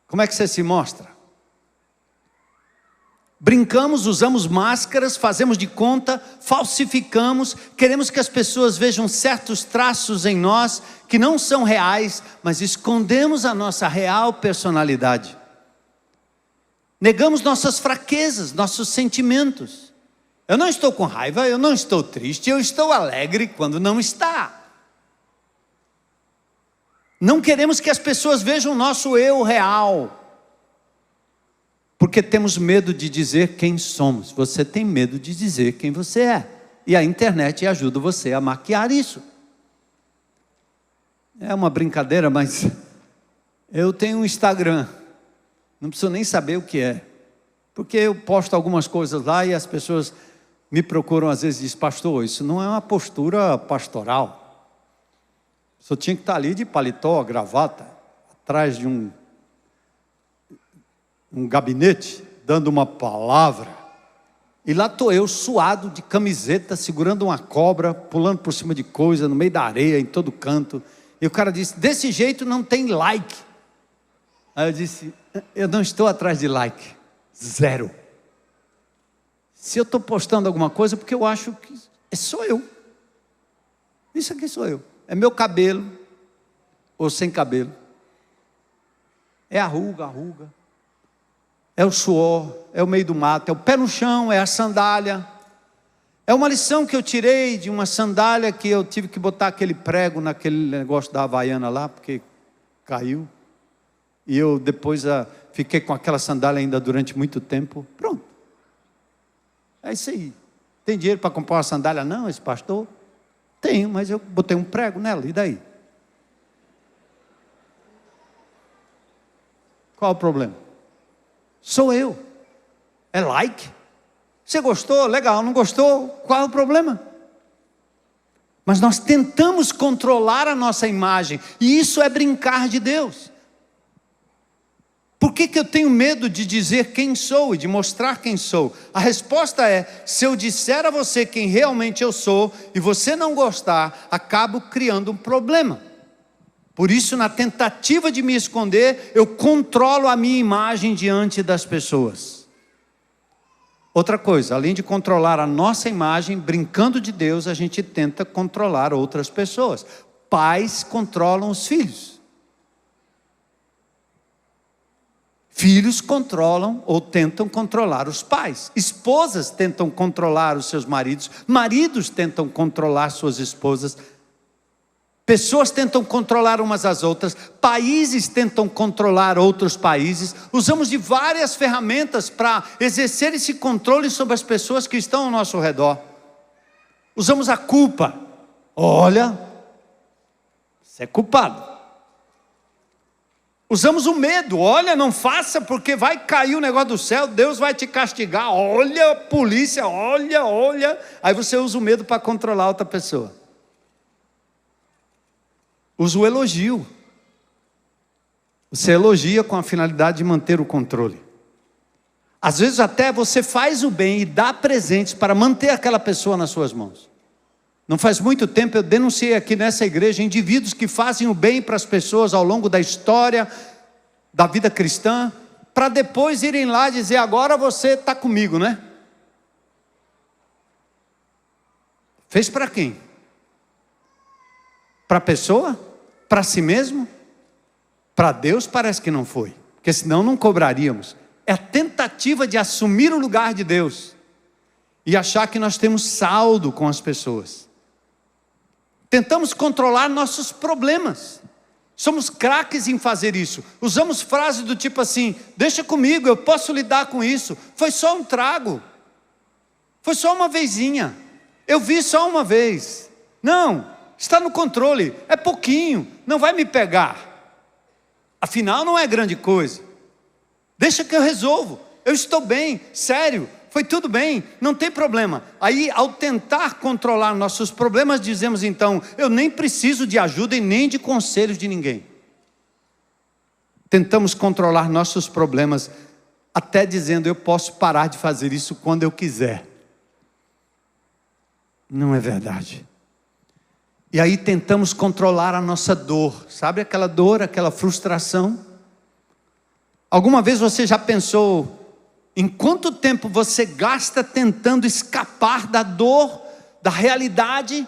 Como é que você se mostra? Brincamos, usamos máscaras, fazemos de conta, falsificamos, queremos que as pessoas vejam certos traços em nós que não são reais, mas escondemos a nossa real personalidade. Negamos nossas fraquezas, nossos sentimentos. Eu não estou com raiva, eu não estou triste, eu estou alegre quando não está. Não queremos que as pessoas vejam o nosso eu real. Porque temos medo de dizer quem somos. Você tem medo de dizer quem você é. E a internet ajuda você a maquiar isso. É uma brincadeira, mas eu tenho um Instagram. Não preciso nem saber o que é. Porque eu posto algumas coisas lá e as pessoas me procuram às vezes e dizem: pastor, isso não é uma postura pastoral. Só tinha que estar ali de paletó, gravata, atrás de um gabinete, dando uma palavra. E lá estou eu, suado, de camiseta, segurando uma cobra, pulando por cima de coisa, no meio da areia, em todo canto. E o cara disse: desse jeito não tem like. Aí eu disse: eu não estou atrás de like. Zero. Se eu estou postando alguma coisa, porque eu acho que sou eu. Isso aqui sou eu. É meu cabelo, ou sem cabelo. É a ruga. É o suor, é o meio do mato, é o pé no chão, é a sandália. É uma lição que eu tirei de uma sandália que eu tive que botar aquele prego naquele negócio da Havaiana lá, porque caiu. E eu depois fiquei com aquela sandália ainda durante muito tempo. Pronto. É isso aí. Tem dinheiro para comprar uma sandália? Não, esse pastor? Tenho, mas eu botei um prego nela, e daí? Qual o problema? Sou eu. É like. Você gostou? Legal. Não gostou? Qual é o problema? Mas nós tentamos controlar a nossa imagem. E isso é brincar de Deus. Por que eu tenho medo de dizer quem sou e de mostrar quem sou? A resposta é: se eu disser a você quem realmente eu sou e você não gostar, acabo criando um problema. Por isso, na tentativa de me esconder, eu controlo a minha imagem diante das pessoas. Outra coisa, além de controlar a nossa imagem, brincando de Deus, a gente tenta controlar outras pessoas. Pais controlam os filhos. Filhos controlam ou tentam controlar os pais. Esposas tentam controlar os seus maridos. Maridos tentam controlar suas esposas. Pessoas tentam controlar umas às outras, países tentam controlar outros países. Usamos de várias ferramentas para exercer esse controle sobre as pessoas que estão ao nosso redor. Usamos a culpa. Olha, você é culpado. Usamos o medo. Olha, não faça porque vai cair o negócio do céu, Deus vai te castigar. Olha, polícia, olha. Aí você usa o medo para controlar outra pessoa. Usa o elogio. Você elogia com a finalidade de manter o controle. Às vezes até você faz o bem e dá presentes para manter aquela pessoa nas suas mãos. Não faz muito tempo eu denunciei aqui nessa igreja indivíduos que fazem o bem para as pessoas ao longo da história da vida cristã, para depois irem lá dizer: agora você está comigo, né? Fez para quem? Para a pessoa? Para si mesmo? Para Deus parece que não foi, porque senão não cobraríamos. É a tentativa de assumir o lugar de Deus e achar que nós temos saldo com as pessoas. Tentamos controlar nossos problemas. Somos craques em fazer isso. Usamos frases do tipo assim: deixa comigo, eu posso lidar com isso. Foi só um trago. Foi só uma vezinha. eu vi só uma vez. Não, está no controle, é pouquinho, não vai me pegar. Afinal, não é grande coisa. Deixa que eu resolvo, eu estou bem, sério, foi tudo bem, não tem problema. Aí, ao tentar controlar nossos problemas, dizemos então, eu nem preciso de ajuda e nem de conselhos de ninguém. Tentamos controlar nossos problemas, até dizendo, eu posso parar de fazer isso quando eu quiser. Não é verdade. E aí tentamos controlar a nossa dor. Sabe aquela dor, aquela frustração? Alguma vez você já pensou em quanto tempo você gasta tentando escapar da dor, da realidade,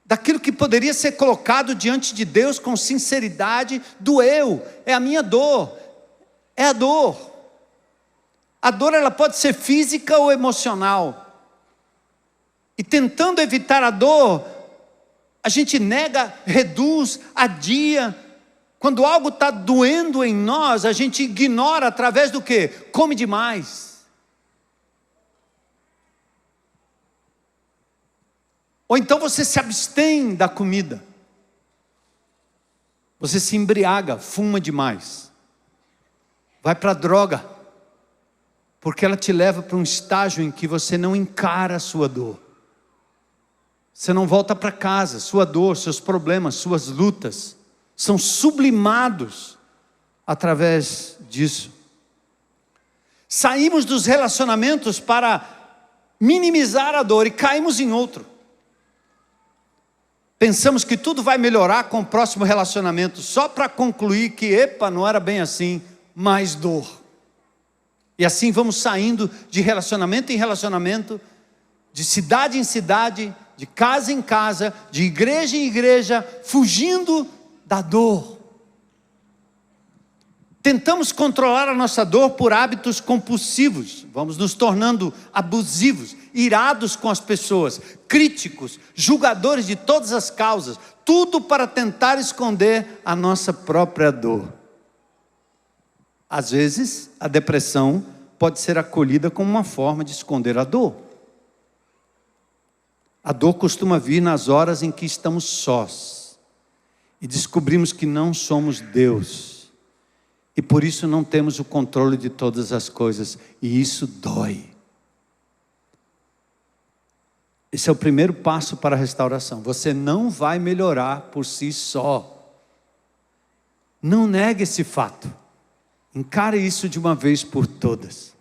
daquilo que poderia ser colocado diante de Deus com sinceridade? Doeu, é a minha dor, é a dor. A dor ela pode ser física ou emocional. E tentando evitar a dor, a gente nega, reduz, adia. Quando algo está doendo em nós, a gente ignora através do quê? Come demais. Ou então você se abstém da comida. Você se embriaga, fuma demais. Vai para a droga. Porque ela te leva para um estágio em que você não encara a sua dor. Você não volta para casa, sua dor, seus problemas, suas lutas são sublimados através disso. Saímos dos relacionamentos para minimizar a dor e caímos em outro. Pensamos que tudo vai melhorar com o próximo relacionamento, só para concluir que, epa, não era bem assim, mais dor. E assim vamos saindo de relacionamento em relacionamento, de cidade em cidade, de casa em casa, de igreja em igreja, fugindo da dor. Tentamos controlar a nossa dor por hábitos compulsivos. Vamos nos tornando abusivos, irados com as pessoas, críticos, julgadores de todas as causas. Tudo para tentar esconder a nossa própria dor. Às vezes, a depressão pode ser acolhida como uma forma de esconder a dor. A dor costuma vir nas horas em que estamos sós e descobrimos que não somos Deus e por isso não temos o controle de todas as coisas, e isso dói. Esse é o primeiro passo para a restauração. Você não vai melhorar por si só. Não negue esse fato. Encare isso de uma vez por todas.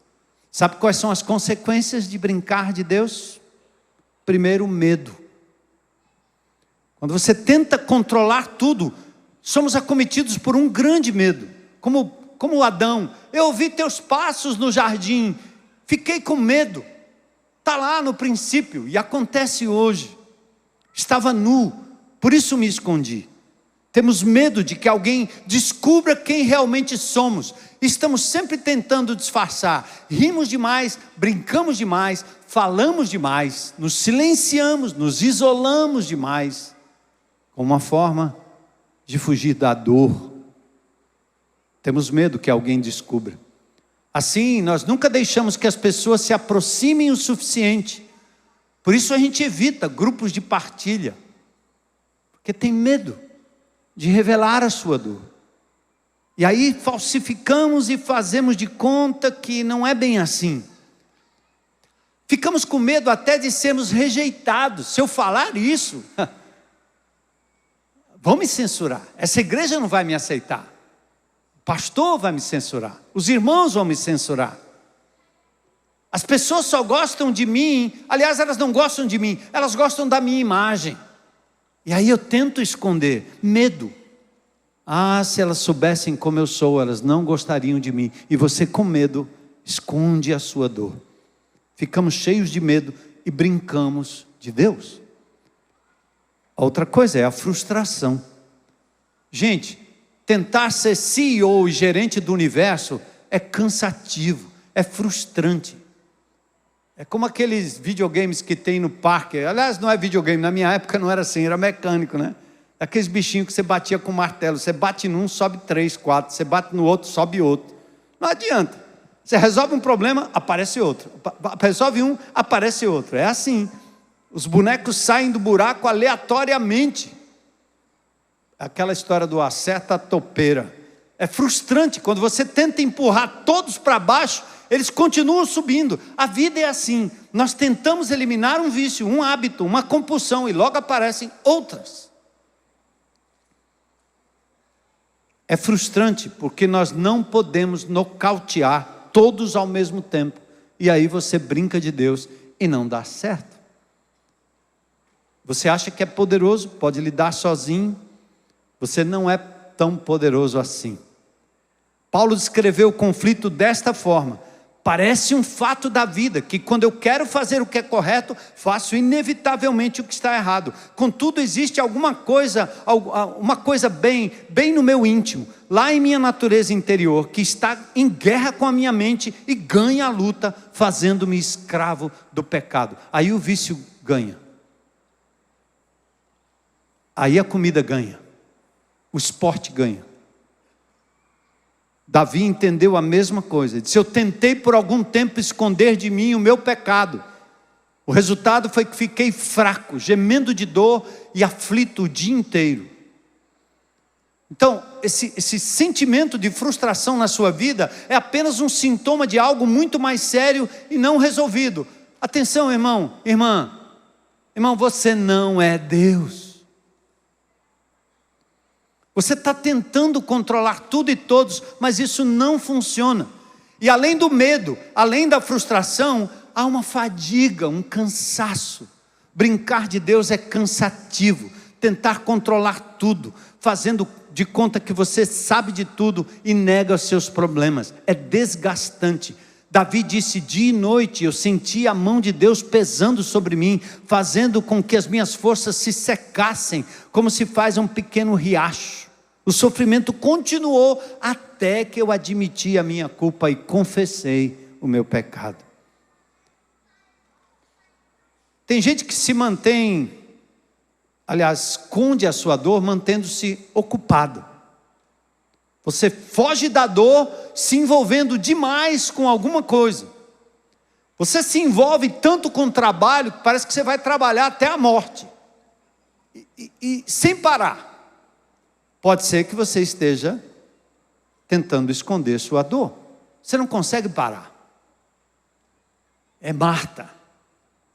Sabe quais são as consequências de brincar de Deus? Primeiro, medo. Quando você tenta controlar tudo, somos acometidos por um grande medo. Como Adão, eu ouvi teus passos no jardim, fiquei com medo. Está lá no princípio e acontece hoje. Estava nu, por isso me escondi. Temos medo de que alguém descubra quem realmente somos. Estamos sempre tentando disfarçar. Rimos demais, brincamos demais, falamos demais, nos silenciamos, nos isolamos demais, como uma forma de fugir da dor. Temos medo que alguém descubra. Assim, nós nunca deixamos que as pessoas se aproximem o suficiente. Por isso a gente evita grupos de partilha, porque tem medo de revelar a sua dor. E aí falsificamos e fazemos de conta que não é bem assim. Ficamos com medo até de sermos rejeitados. Se eu falar isso, vão me censurar. Essa igreja não vai me aceitar. O pastor vai me censurar. Os irmãos vão me censurar. As pessoas só gostam de mim. Aliás, elas não gostam de mim. Elas gostam da minha imagem. E aí eu tento esconder. Medo. Ah, se elas soubessem como eu sou, elas não gostariam de mim. E você, com medo, esconde a sua dor. Ficamos cheios de medo e brincamos de Deus. Outra coisa é a frustração. Gente, tentar ser CEO e gerente do universo é cansativo, é frustrante. É como aqueles videogames que tem no parque. Aliás, não é videogame, na minha época não era assim, era mecânico, né? Aqueles bichinhos que você batia com martelo. Você bate num, sobe 3, 4. Você bate no outro, sobe outro. Não adianta. Você resolve um problema, aparece outro. Resolve um, aparece outro. É assim. Os bonecos saem do buraco aleatoriamente. Aquela história do acerta a topeira. É frustrante quando você tenta empurrar todos para baixo, eles continuam subindo. A vida é assim. Nós tentamos eliminar um vício, um hábito, uma compulsão e logo aparecem outras. É frustrante porque nós não podemos nocautear todos ao mesmo tempo. E aí você brinca de Deus e não dá certo. Você acha que é poderoso, pode lidar sozinho. Você não é tão poderoso assim. Paulo descreveu o conflito desta forma. Parece um fato da vida, que quando eu quero fazer o que é correto, faço inevitavelmente o que está errado. Contudo, existe alguma coisa, uma coisa bem no meu íntimo, lá em minha natureza interior, que está em guerra com a minha mente e ganha a luta, fazendo-me escravo do pecado. Aí o vício ganha. Aí a comida ganha. O esporte ganha. Davi entendeu a mesma coisa. Ele disse: eu tentei por algum tempo esconder de mim o meu pecado. O resultado foi que fiquei fraco, gemendo de dor e aflito o dia inteiro. Então, esse sentimento de frustração na sua vida é apenas um sintoma de algo muito mais sério e não resolvido. Atenção, irmão, irmã. Irmão, você não é Deus. Você está tentando controlar tudo e todos, mas isso não funciona. E além do medo, além da frustração, há uma fadiga, um cansaço. Brincar de Deus é cansativo. Tentar controlar tudo, fazendo de conta que você sabe de tudo e nega os seus problemas. É desgastante. Davi disse: dia e noite eu senti a mão de Deus pesando sobre mim, fazendo com que as minhas forças se secassem, como se faz um pequeno riacho. O sofrimento continuou até que eu admiti a minha culpa e confessei o meu pecado. Tem gente que se mantém, aliás, esconde a sua dor mantendo-se ocupado. Você foge da dor se envolvendo demais com alguma coisa. Você se envolve tanto com o trabalho que parece que você vai trabalhar até a morte. E sem parar. Pode ser que você esteja tentando esconder sua dor. Você não consegue parar. É Marta.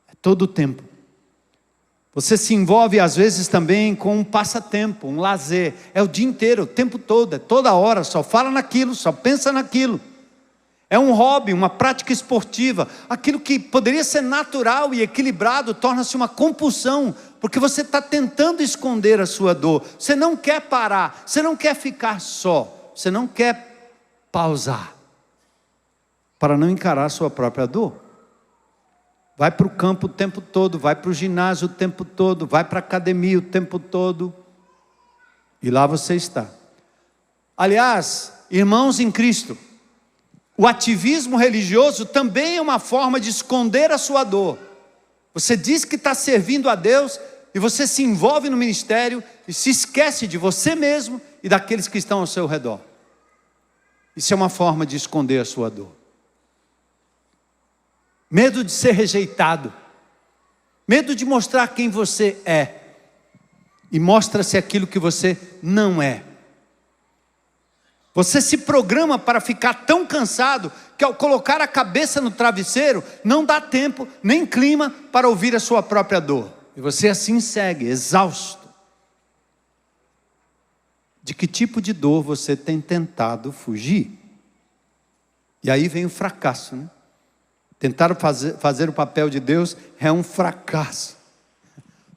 É todo o tempo. Você se envolve às vezes também com um passatempo, um lazer. É o dia inteiro, o tempo todo, é toda hora, só fala naquilo, só pensa naquilo. É um hobby, uma prática esportiva. Aquilo que poderia ser natural e equilibrado torna-se uma compulsão, porque você está tentando esconder a sua dor. Você não quer parar, você não quer ficar só, você não quer pausar para não encarar a sua própria dor. Vai para o campo o tempo todo, vai para o ginásio o tempo todo, vai para a academia o tempo todo, e lá você está. Aliás, irmãos em Cristo, o ativismo religioso também é uma forma de esconder a sua dor. Você diz que está servindo a Deus e você se envolve no ministério e se esquece de você mesmo e daqueles que estão ao seu redor. Isso é uma forma de esconder a sua dor. Medo de ser rejeitado. Medo de mostrar quem você é. E mostra-se aquilo que você não é. Você se programa para ficar tão cansado que ao colocar a cabeça no travesseiro, não dá tempo, nem clima para ouvir a sua própria dor. E você assim segue, exausto. De que tipo de dor você tem tentado fugir? E aí vem o fracasso, né? Tentar fazer o papel de Deus é um fracasso.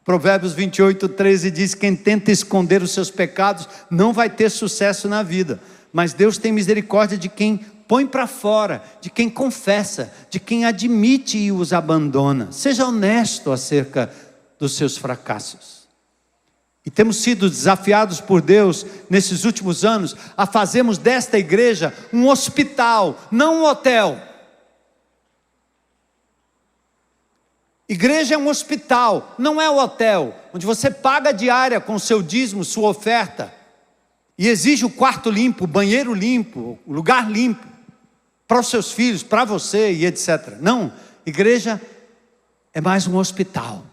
Provérbios 28:13 diz: quem tenta esconder os seus pecados não vai ter sucesso na vida. Mas Deus tem misericórdia de quem põe para fora, de quem confessa, de quem admite e os abandona. Seja honesto acerca dos seus fracassos. E temos sido desafiados por Deus nesses últimos anos a fazermos desta igreja um hospital, não um hotel. Igreja é um hospital, não é um hotel, onde você paga a diária com o seu dízimo, sua oferta, e exige o quarto limpo, o banheiro limpo, o lugar limpo, para os seus filhos, para você e etc. Não, igreja é mais um hospital.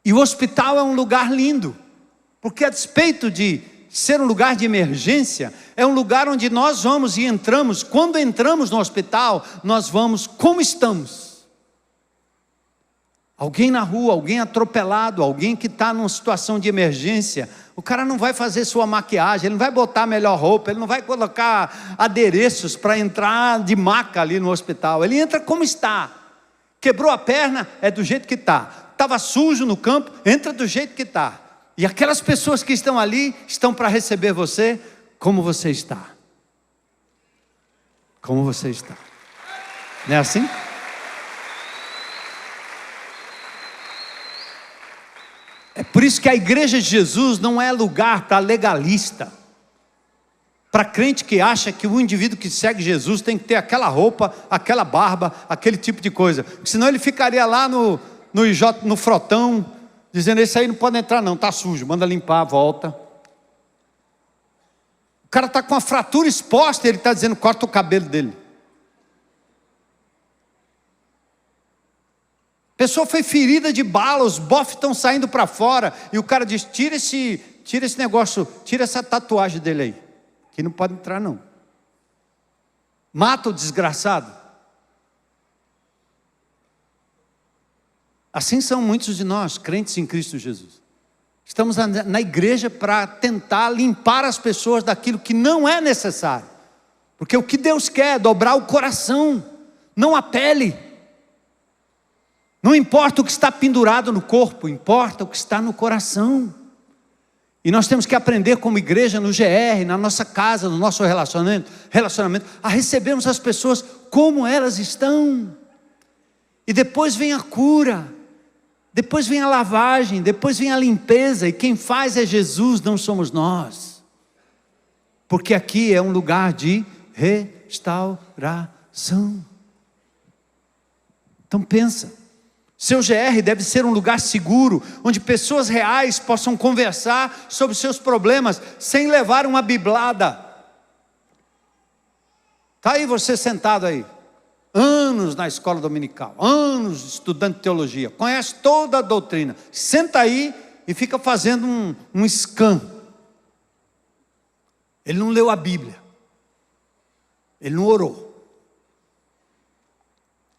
E o hospital é um lugar lindo, porque a despeito de ser um lugar de emergência, é um lugar onde nós vamos e entramos. Quando entramos no hospital, nós vamos como estamos. Alguém na rua, alguém atropelado, alguém que está numa situação de emergência, o cara não vai fazer sua maquiagem, ele não vai botar a melhor roupa, ele não vai colocar adereços para entrar de maca ali no hospital, ele entra como está. Quebrou a perna, é do jeito que está. Estava sujo no campo, entra do jeito que está. E aquelas pessoas que estão ali, estão para receber você, como você está. Como você está. Não é assim? É por isso que a igreja de Jesus não é lugar para legalista. Para crente que acha que o indivíduo que segue Jesus tem que ter aquela roupa, aquela barba, aquele tipo de coisa. Senão ele ficaria lá no frotão, dizendo, esse aí não pode entrar não, está sujo, manda limpar, volta. O cara está com a fratura exposta, ele está dizendo, corta o cabelo dele. A pessoa foi ferida de bala, os bofes estão saindo para fora, e o cara diz, tira esse negócio, tira essa tatuagem dele aí, que não pode entrar não. Mata o desgraçado. Assim são muitos de nós, crentes em Cristo Jesus. Estamos na igreja para tentar limpar as pessoas daquilo que não é necessário. Porque o que Deus quer é dobrar o coração, não a pele. Não importa o que está pendurado no corpo, importa o que está no coração. E nós temos que aprender como igreja, no GR, na nossa casa, no nosso relacionamento, a recebermos as pessoas como elas estão. E depois vem a cura. Depois vem a lavagem, depois vem a limpeza, e quem faz é Jesus, não somos nós. Porque aqui é um lugar de restauração. Então pensa, seu GR deve ser um lugar seguro, onde pessoas reais possam conversar sobre seus problemas, sem levar uma biblada. Está aí você sentado aí. Anos na escola dominical, anos estudando teologia, conhece toda a doutrina, senta aí e fica fazendo um scan. Ele não leu a Bíblia, ele não orou.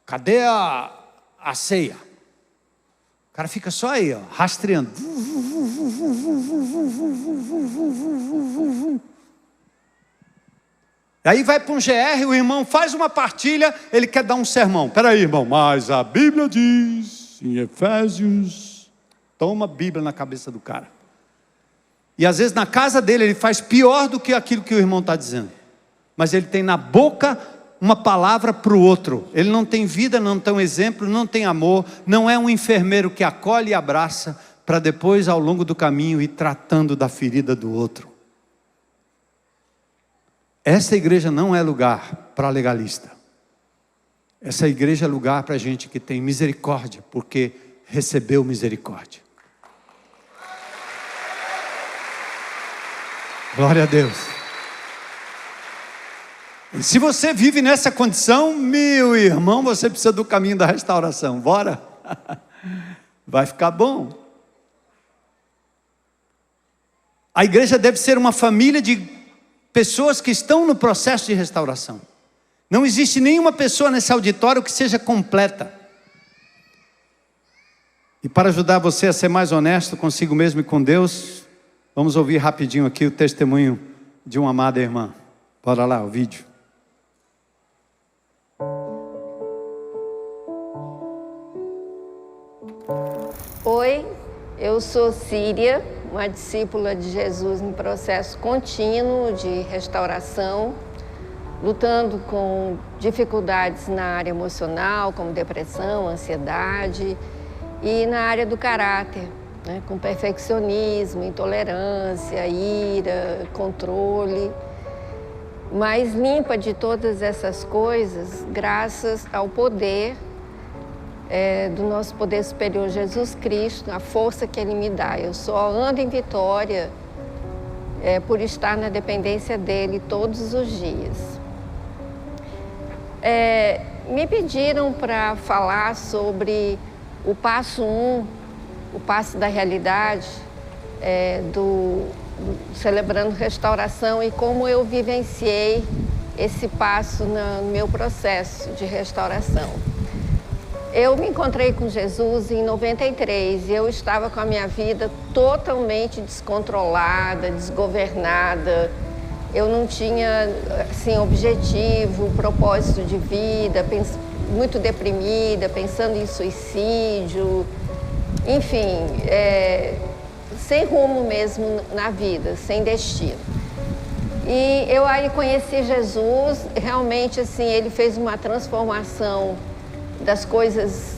Cadê a ceia? O cara fica só aí, ó, rastreando. Aí vai para um GR, o irmão faz uma partilha, ele quer dar um sermão. Espera aí, irmão, mas a Bíblia diz, em Efésios, toma a Bíblia na cabeça do cara. E às vezes na casa dele ele faz pior do que aquilo que o irmão está dizendo. Mas ele tem na boca uma palavra para o outro. Ele não tem vida, não tem um exemplo, não tem amor, não é um enfermeiro que acolhe e abraça, para depois ao longo do caminho ir tratando da ferida do outro. Essa igreja não é lugar para legalista. Essa igreja é lugar para gente que tem misericórdia, porque recebeu misericórdia. Glória a Deus. E se você vive nessa condição, meu irmão, você precisa do caminho da restauração. Bora? Vai ficar bom. A igreja deve ser uma família de pessoas que estão no processo de restauração. Não existe nenhuma pessoa nesse auditório que seja completa. E para ajudar você a ser mais honesto consigo mesmo e com Deus, vamos ouvir rapidinho aqui o testemunho de uma amada irmã. Bora lá, o vídeo. Oi, eu sou Síria, uma discípula de Jesus em processo contínuo de restauração, lutando com dificuldades na área emocional, como depressão, ansiedade, e na área do caráter, né, com perfeccionismo, intolerância, ira, controle, mas limpa de todas essas coisas graças ao poder do nosso poder superior Jesus Cristo, a força que Ele me dá. Eu só ando em vitória por estar na dependência dEle todos os dias. Me pediram para falar sobre o passo 1 o passo da realidade celebrando restauração e como eu vivenciei esse passo no meu processo de restauração. Eu me encontrei com Jesus em 93 e eu estava com a minha vida totalmente descontrolada, desgovernada. Eu não tinha assim, objetivo, propósito de vida, muito deprimida, pensando em suicídio, enfim, sem rumo mesmo na vida, sem destino. E eu aí conheci Jesus, realmente assim, ele fez uma transformação das coisas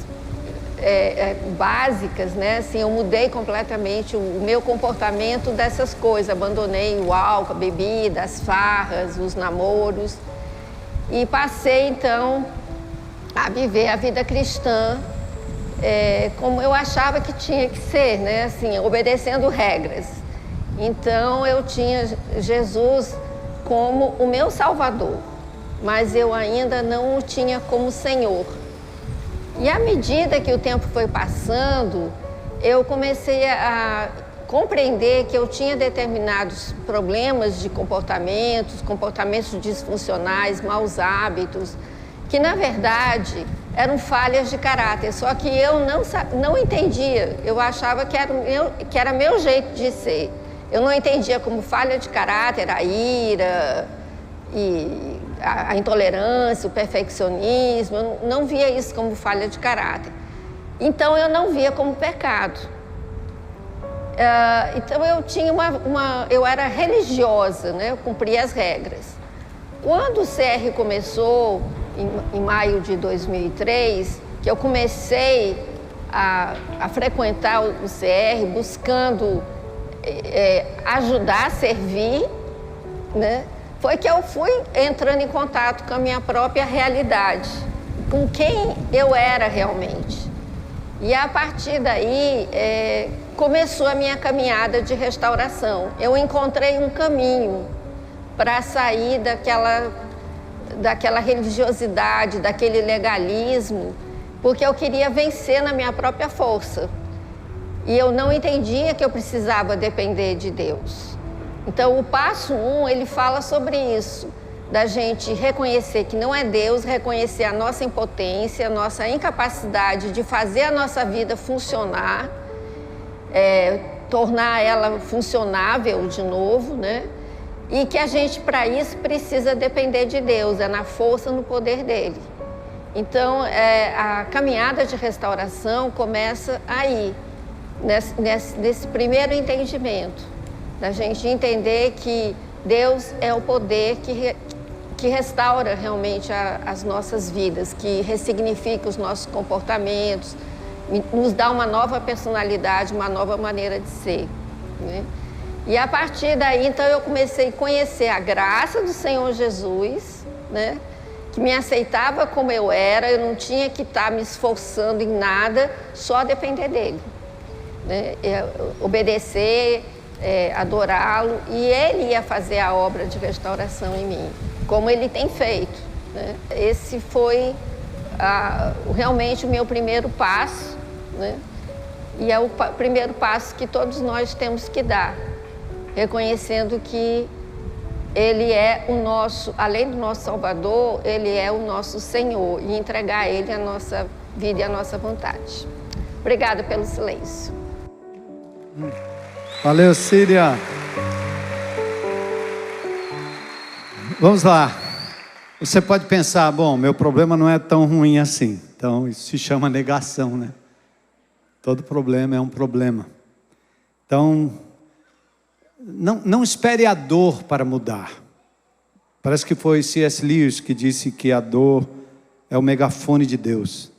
básicas, né? Assim, eu mudei completamente o meu comportamento dessas coisas, abandonei o álcool, a bebida, as farras, os namoros e passei então a viver a vida cristã como eu achava que tinha que ser, né? Assim, obedecendo regras. Então eu tinha Jesus como o meu Salvador, mas eu ainda não o tinha como Senhor. E à medida que o tempo foi passando, eu comecei a compreender que eu tinha determinados problemas de comportamentos disfuncionais, maus hábitos, que na verdade eram falhas de caráter, só que eu não entendia, eu achava que era meu jeito de ser. Eu não entendia como falha de caráter, a ira e a intolerância, o perfeccionismo, eu não via isso como falha de caráter. Então eu não via como pecado. Então eu tinha eu era religiosa, né? Eu cumpria as regras. Quando o CR começou, em maio de 2003, que eu comecei a frequentar o CR buscando ajudar, servir, né? Foi que eu fui entrando em contato com a minha própria realidade, com quem eu era realmente. E a partir daí começou a minha caminhada de restauração. Eu encontrei um caminho para sair daquela religiosidade, daquele legalismo, porque eu queria vencer na minha própria força. E eu não entendia que eu precisava depender de Deus. Então, o passo 1, ele fala sobre isso, da gente reconhecer que não é Deus, reconhecer a nossa impotência, a nossa incapacidade de fazer a nossa vida funcionar, tornar ela funcionável de novo, né? E que a gente, para isso, precisa depender de Deus, na força, no poder dele. Então, a caminhada de restauração começa aí, nesse primeiro entendimento, da gente entender que Deus é o poder que restaura realmente as nossas vidas, que ressignifica os nossos comportamentos, nos dá uma nova personalidade, uma nova maneira de ser, né? E a partir daí, então, eu comecei a conhecer a graça do Senhor Jesus, né? Que me aceitava como eu era, eu não tinha que estar me esforçando em nada, só depender dele, né? Obedecer, adorá-lo, e ele ia fazer a obra de restauração em mim, como ele tem feito, né? Esse foi realmente o meu primeiro passo, né? E é o primeiro passo que todos nós temos que dar, reconhecendo que ele é o nosso, além do nosso Salvador, ele é o nosso Senhor, e entregar a ele a nossa vida e a nossa vontade. Obrigada pelo silêncio. Valeu, Síria. Vamos lá. Você pode pensar, bom, meu problema não é tão ruim assim. Então, isso se chama negação, né? Todo problema é um problema. Então, não espere a dor para mudar. Parece que foi C.S. Lewis que disse que a dor é o megafone de Deus.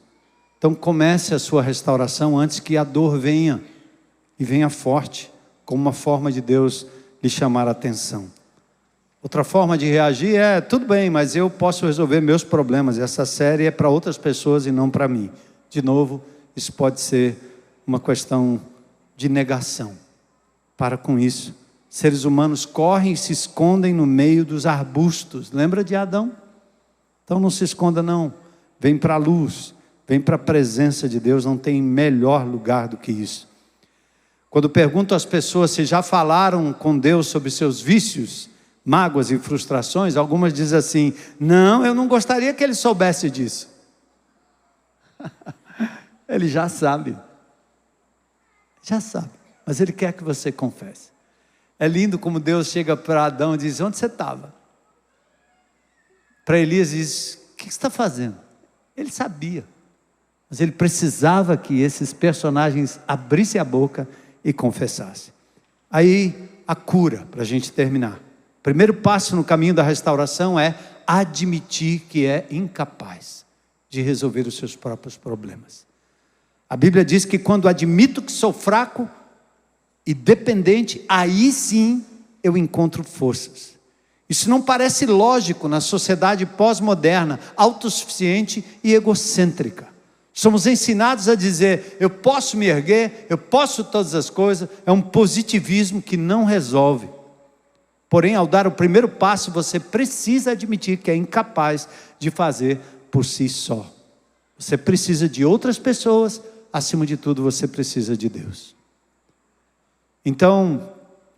Então, comece a sua restauração antes que a dor venha, e venha forte, como uma forma de Deus lhe chamar a atenção. Outra forma de reagir tudo bem, mas eu posso resolver meus problemas. Essa série é para outras pessoas e não para mim. De novo, isso pode ser uma questão de negação. Para com isso. Seres humanos correm e se escondem no meio dos arbustos. Lembra de Adão? Então não se esconda não. Vem para a luz, vem para a presença de Deus. Não tem melhor lugar do que isso. Quando pergunto às pessoas se já falaram com Deus sobre seus vícios, mágoas e frustrações, algumas dizem assim: não, eu não gostaria que ele soubesse disso. Ele já sabe, mas ele quer que você confesse. É lindo como Deus chega para Adão e diz: onde você estava? Para Elias diz: o que você está fazendo? Ele sabia, mas ele precisava que esses personagens abrissem a boca e confessassem. Aí a cura, para a gente terminar. O primeiro passo no caminho da restauração é admitir que é incapaz de resolver os seus próprios problemas. A Bíblia diz que quando admito que sou fraco e dependente, aí sim eu encontro forças. Isso não parece lógico na sociedade pós-moderna, autossuficiente e egocêntrica. Somos ensinados a dizer: eu posso me erguer, eu posso todas as coisas. É um positivismo que não resolve. Porém, ao dar o primeiro passo, você precisa admitir que é incapaz de fazer por si só. Você precisa de outras pessoas, acima de tudo você precisa de Deus. Então,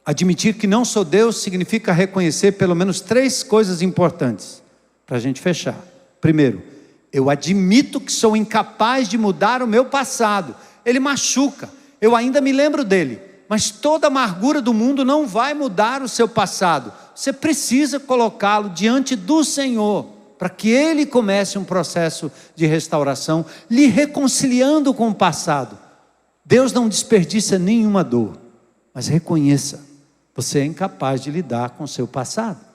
admitir que não sou Deus significa reconhecer pelo menos 3 coisas importantes, para a gente fechar. Primeiro, eu admito que sou incapaz de mudar o meu passado. Ele machuca, eu ainda me lembro dele, mas toda a amargura do mundo não vai mudar o seu passado. Você precisa colocá-lo diante do Senhor, para que Ele comece um processo de restauração, lhe reconciliando com o passado. Deus não desperdiça nenhuma dor, mas reconheça: você é incapaz de lidar com o seu passado.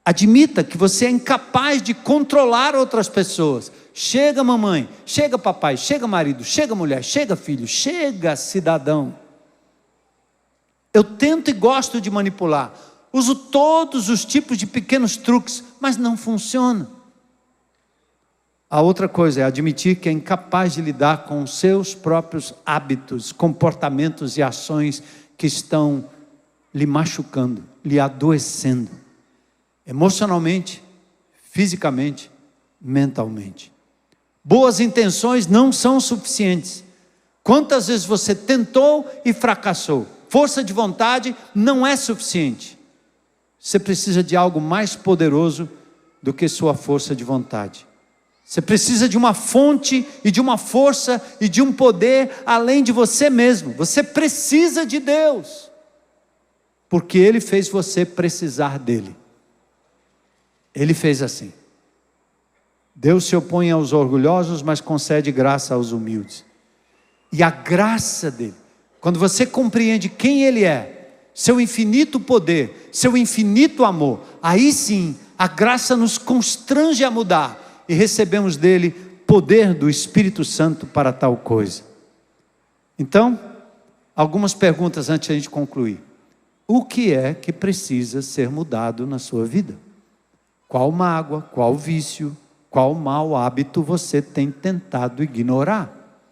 Admita que você é incapaz de controlar outras pessoas. Chega mamãe, chega papai, chega marido, chega mulher, chega filho, chega cidadão. Eu tento e gosto de manipular. Uso todos os tipos de pequenos truques, mas não funciona. A outra coisa é admitir que é incapaz de lidar com os seus próprios hábitos, comportamentos e ações que estão lhe machucando, lhe adoecendo, emocionalmente, fisicamente, mentalmente. Boas intenções não são suficientes. Quantas vezes você tentou e fracassou? Força de vontade não é suficiente. Você precisa de algo mais poderoso do que sua força de vontade. Você precisa de uma fonte e de uma força e de um poder além de você mesmo. Você precisa de Deus, porque Ele fez você precisar dEle. Ele fez assim. Deus se opõe aos orgulhosos, mas concede graça aos humildes. E a graça dEle, quando você compreende quem Ele é, seu infinito poder, seu infinito amor, aí sim, a graça nos constrange a mudar, e recebemos dele poder do Espírito Santo para tal coisa. Então, algumas perguntas antes de a gente concluir. O que é que precisa ser mudado na sua vida? Qual mágoa, qual vício, qual mau hábito você tem tentado ignorar?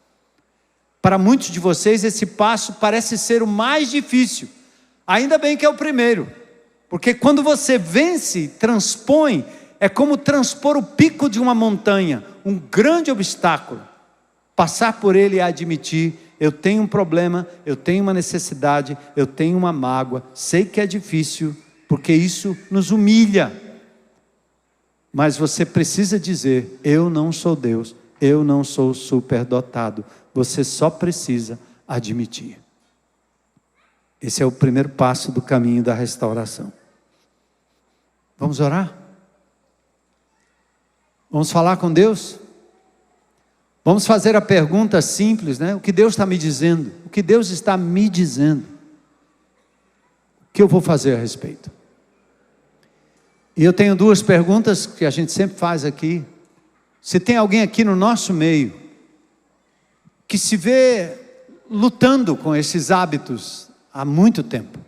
Para muitos de vocês esse passo parece ser o mais difícil. Ainda bem que é o primeiro, porque quando você vence, transpõe, é como transpor o pico de uma montanha, um grande obstáculo. Passar por ele é admitir: eu tenho um problema, eu tenho uma necessidade, eu tenho uma mágoa, sei que é difícil, porque isso nos humilha. Mas você precisa dizer: eu não sou Deus, eu não sou superdotado. Você só precisa admitir. Esse é o primeiro passo do caminho da restauração. Vamos orar? Vamos falar com Deus? Vamos fazer a pergunta simples, né? O que Deus está me dizendo? O que Deus está me dizendo? O que eu vou fazer a respeito? E eu tenho 2 perguntas que a gente sempre faz aqui. Se tem alguém aqui no nosso meio que se vê lutando com esses hábitos há muito tempo,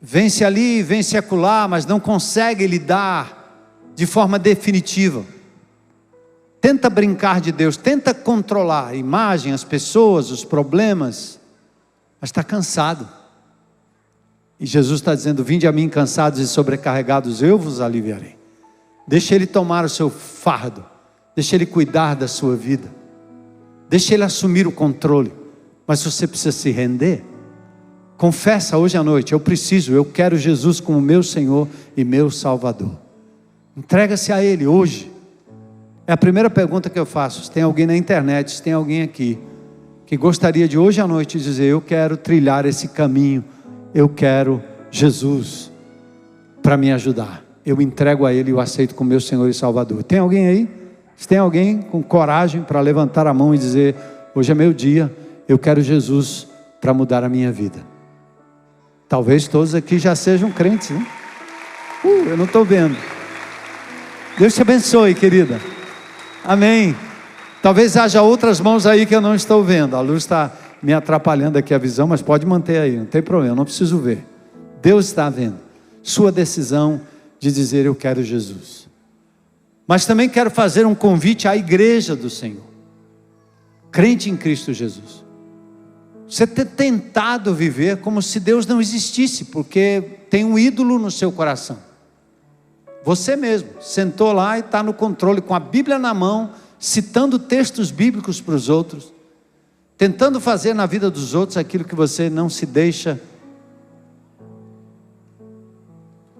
vence ali, vence acolá, mas não consegue lidar de forma definitiva, tenta brincar de Deus, tenta controlar a imagem, as pessoas, os problemas, mas está cansado. E Jesus está dizendo: vinde a mim cansados e sobrecarregados, eu vos aliviarei. Deixa Ele tomar o seu fardo, deixa Ele cuidar da sua vida, deixa Ele assumir o controle. mas você precisa se render. Confessa hoje à noite: eu quero Jesus como meu Senhor e meu Salvador. Entrega-se a Ele hoje. É a primeira pergunta que eu faço. Se tem alguém na internet, se tem alguém aqui que gostaria de hoje à noite dizer: eu quero trilhar esse caminho, eu quero Jesus para me ajudar, eu entrego a Ele e o aceito como meu Senhor e Salvador. Tem alguém aí? Se tem alguém com coragem para levantar a mão e dizer: hoje é meu dia, eu quero Jesus para mudar a minha vida. Talvez todos aqui já sejam crentes, né? Eu não estou vendo. Deus te abençoe, querida. Amém. Talvez haja outras mãos aí que eu não estou vendo. A luz está me atrapalhando aqui a visão, mas pode manter aí, não tem problema, eu não preciso ver. Deus está vendo. Sua decisão de dizer: eu quero Jesus. Mas também quero fazer um convite à igreja do Senhor, crente em Cristo Jesus. Você ter tentado viver como se Deus não existisse, porque tem um ídolo no seu coração. Você mesmo sentou lá e está no controle, com a Bíblia na mão, citando textos bíblicos para os outros, tentando fazer na vida dos outros aquilo que você não se deixa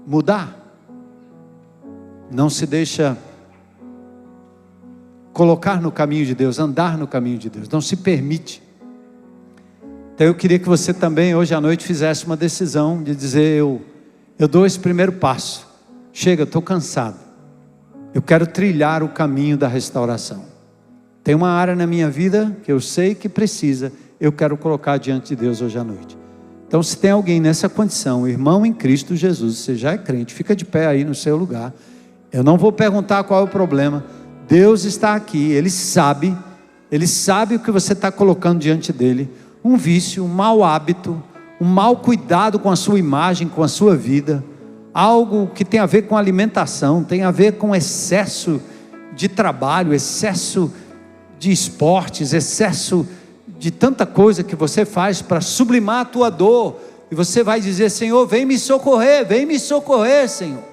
mudar, não se deixa colocar no caminho de Deus, andar no caminho de Deus, não se permite. Então eu queria que você também hoje à noite fizesse uma decisão de dizer: eu dou esse primeiro passo, chega, eu estou cansado, eu quero trilhar o caminho da restauração. Tem uma área na minha vida que eu sei que precisa, eu quero colocar diante de Deus hoje à noite. Então, se tem alguém nessa condição, irmão em Cristo Jesus, você já é crente, fica de pé aí no seu lugar. Eu não vou perguntar qual é o problema. Deus está aqui, Ele sabe o que você está colocando diante dEle. Um vício, um mau hábito, um mau cuidado com a sua imagem, com a sua vida. Algo que tem a ver com alimentação, tem a ver com excesso de trabalho, excesso de esportes, excesso de tanta coisa que você faz para sublimar a tua dor. E você vai dizer: Senhor, vem me socorrer, Senhor.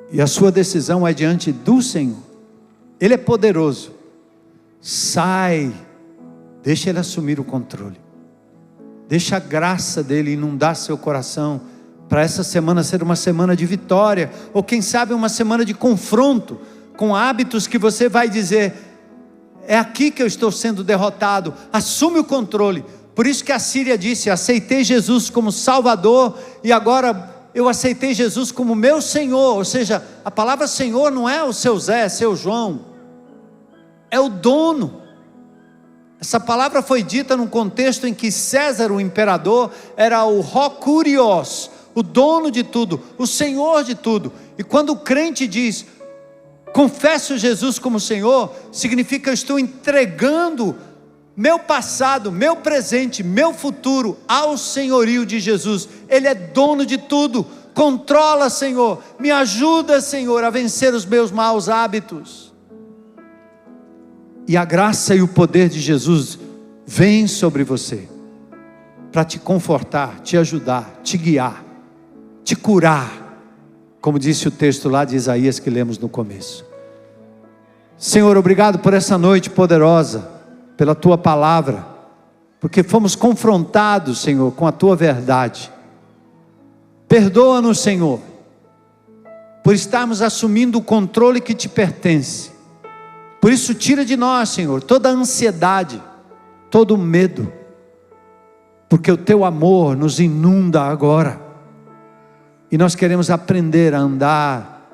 E a sua decisão é diante do Senhor. Ele é poderoso. Sai, deixa Ele assumir o controle. Deixa a graça dEle inundar seu coração, para essa semana ser uma semana de vitória, ou quem sabe uma semana de confronto, com hábitos que você vai dizer: é aqui que eu estou sendo derrotado. Assume o controle. Por isso que a Síria disse: aceitei Jesus como Salvador, e agora eu aceitei Jesus como meu Senhor. Ou seja, a palavra Senhor não é o seu Zé, seu João, é o dono. Essa palavra foi dita num contexto em que César, o imperador, era o Rocurios, o dono de tudo, o Senhor de tudo. E quando o crente diz: confesso Jesus como Senhor, significa: eu estou entregando meu passado, meu presente, meu futuro ao senhorio de Jesus. Ele é dono de tudo. Controla, Senhor, me ajuda, Senhor, a vencer os meus maus hábitos. E a graça e o poder de Jesus vem sobre você, para te confortar, te ajudar, te guiar, te curar, como disse o texto lá de Isaías que lemos no começo. Senhor, obrigado por essa noite poderosa, pela Tua palavra, porque fomos confrontados, Senhor, com a Tua verdade. Perdoa-nos, Senhor, por estarmos assumindo o controle que Te pertence. Por isso, tira de nós, Senhor, toda a ansiedade, todo o medo, porque o Teu amor nos inunda agora, e nós queremos aprender a andar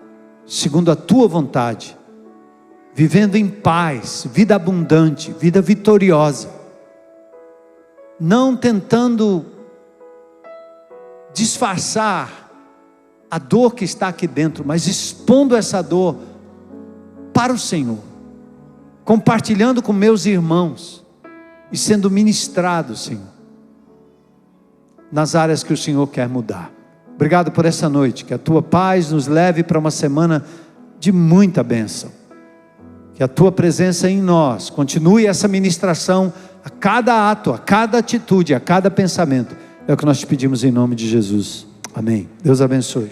segundo a Tua vontade, vivendo em paz, vida abundante, vida vitoriosa, não tentando disfarçar a dor que está aqui dentro, mas expondo essa dor para o Senhor, compartilhando com meus irmãos e sendo ministrado, Senhor, nas áreas que o Senhor quer mudar. Obrigado por essa noite, que a Tua paz nos leve para uma semana de muita bênção. Que a Tua presença em nós continue essa ministração a cada ato, a cada atitude, a cada pensamento. É o que nós te pedimos em nome de Jesus. Amém. Deus abençoe.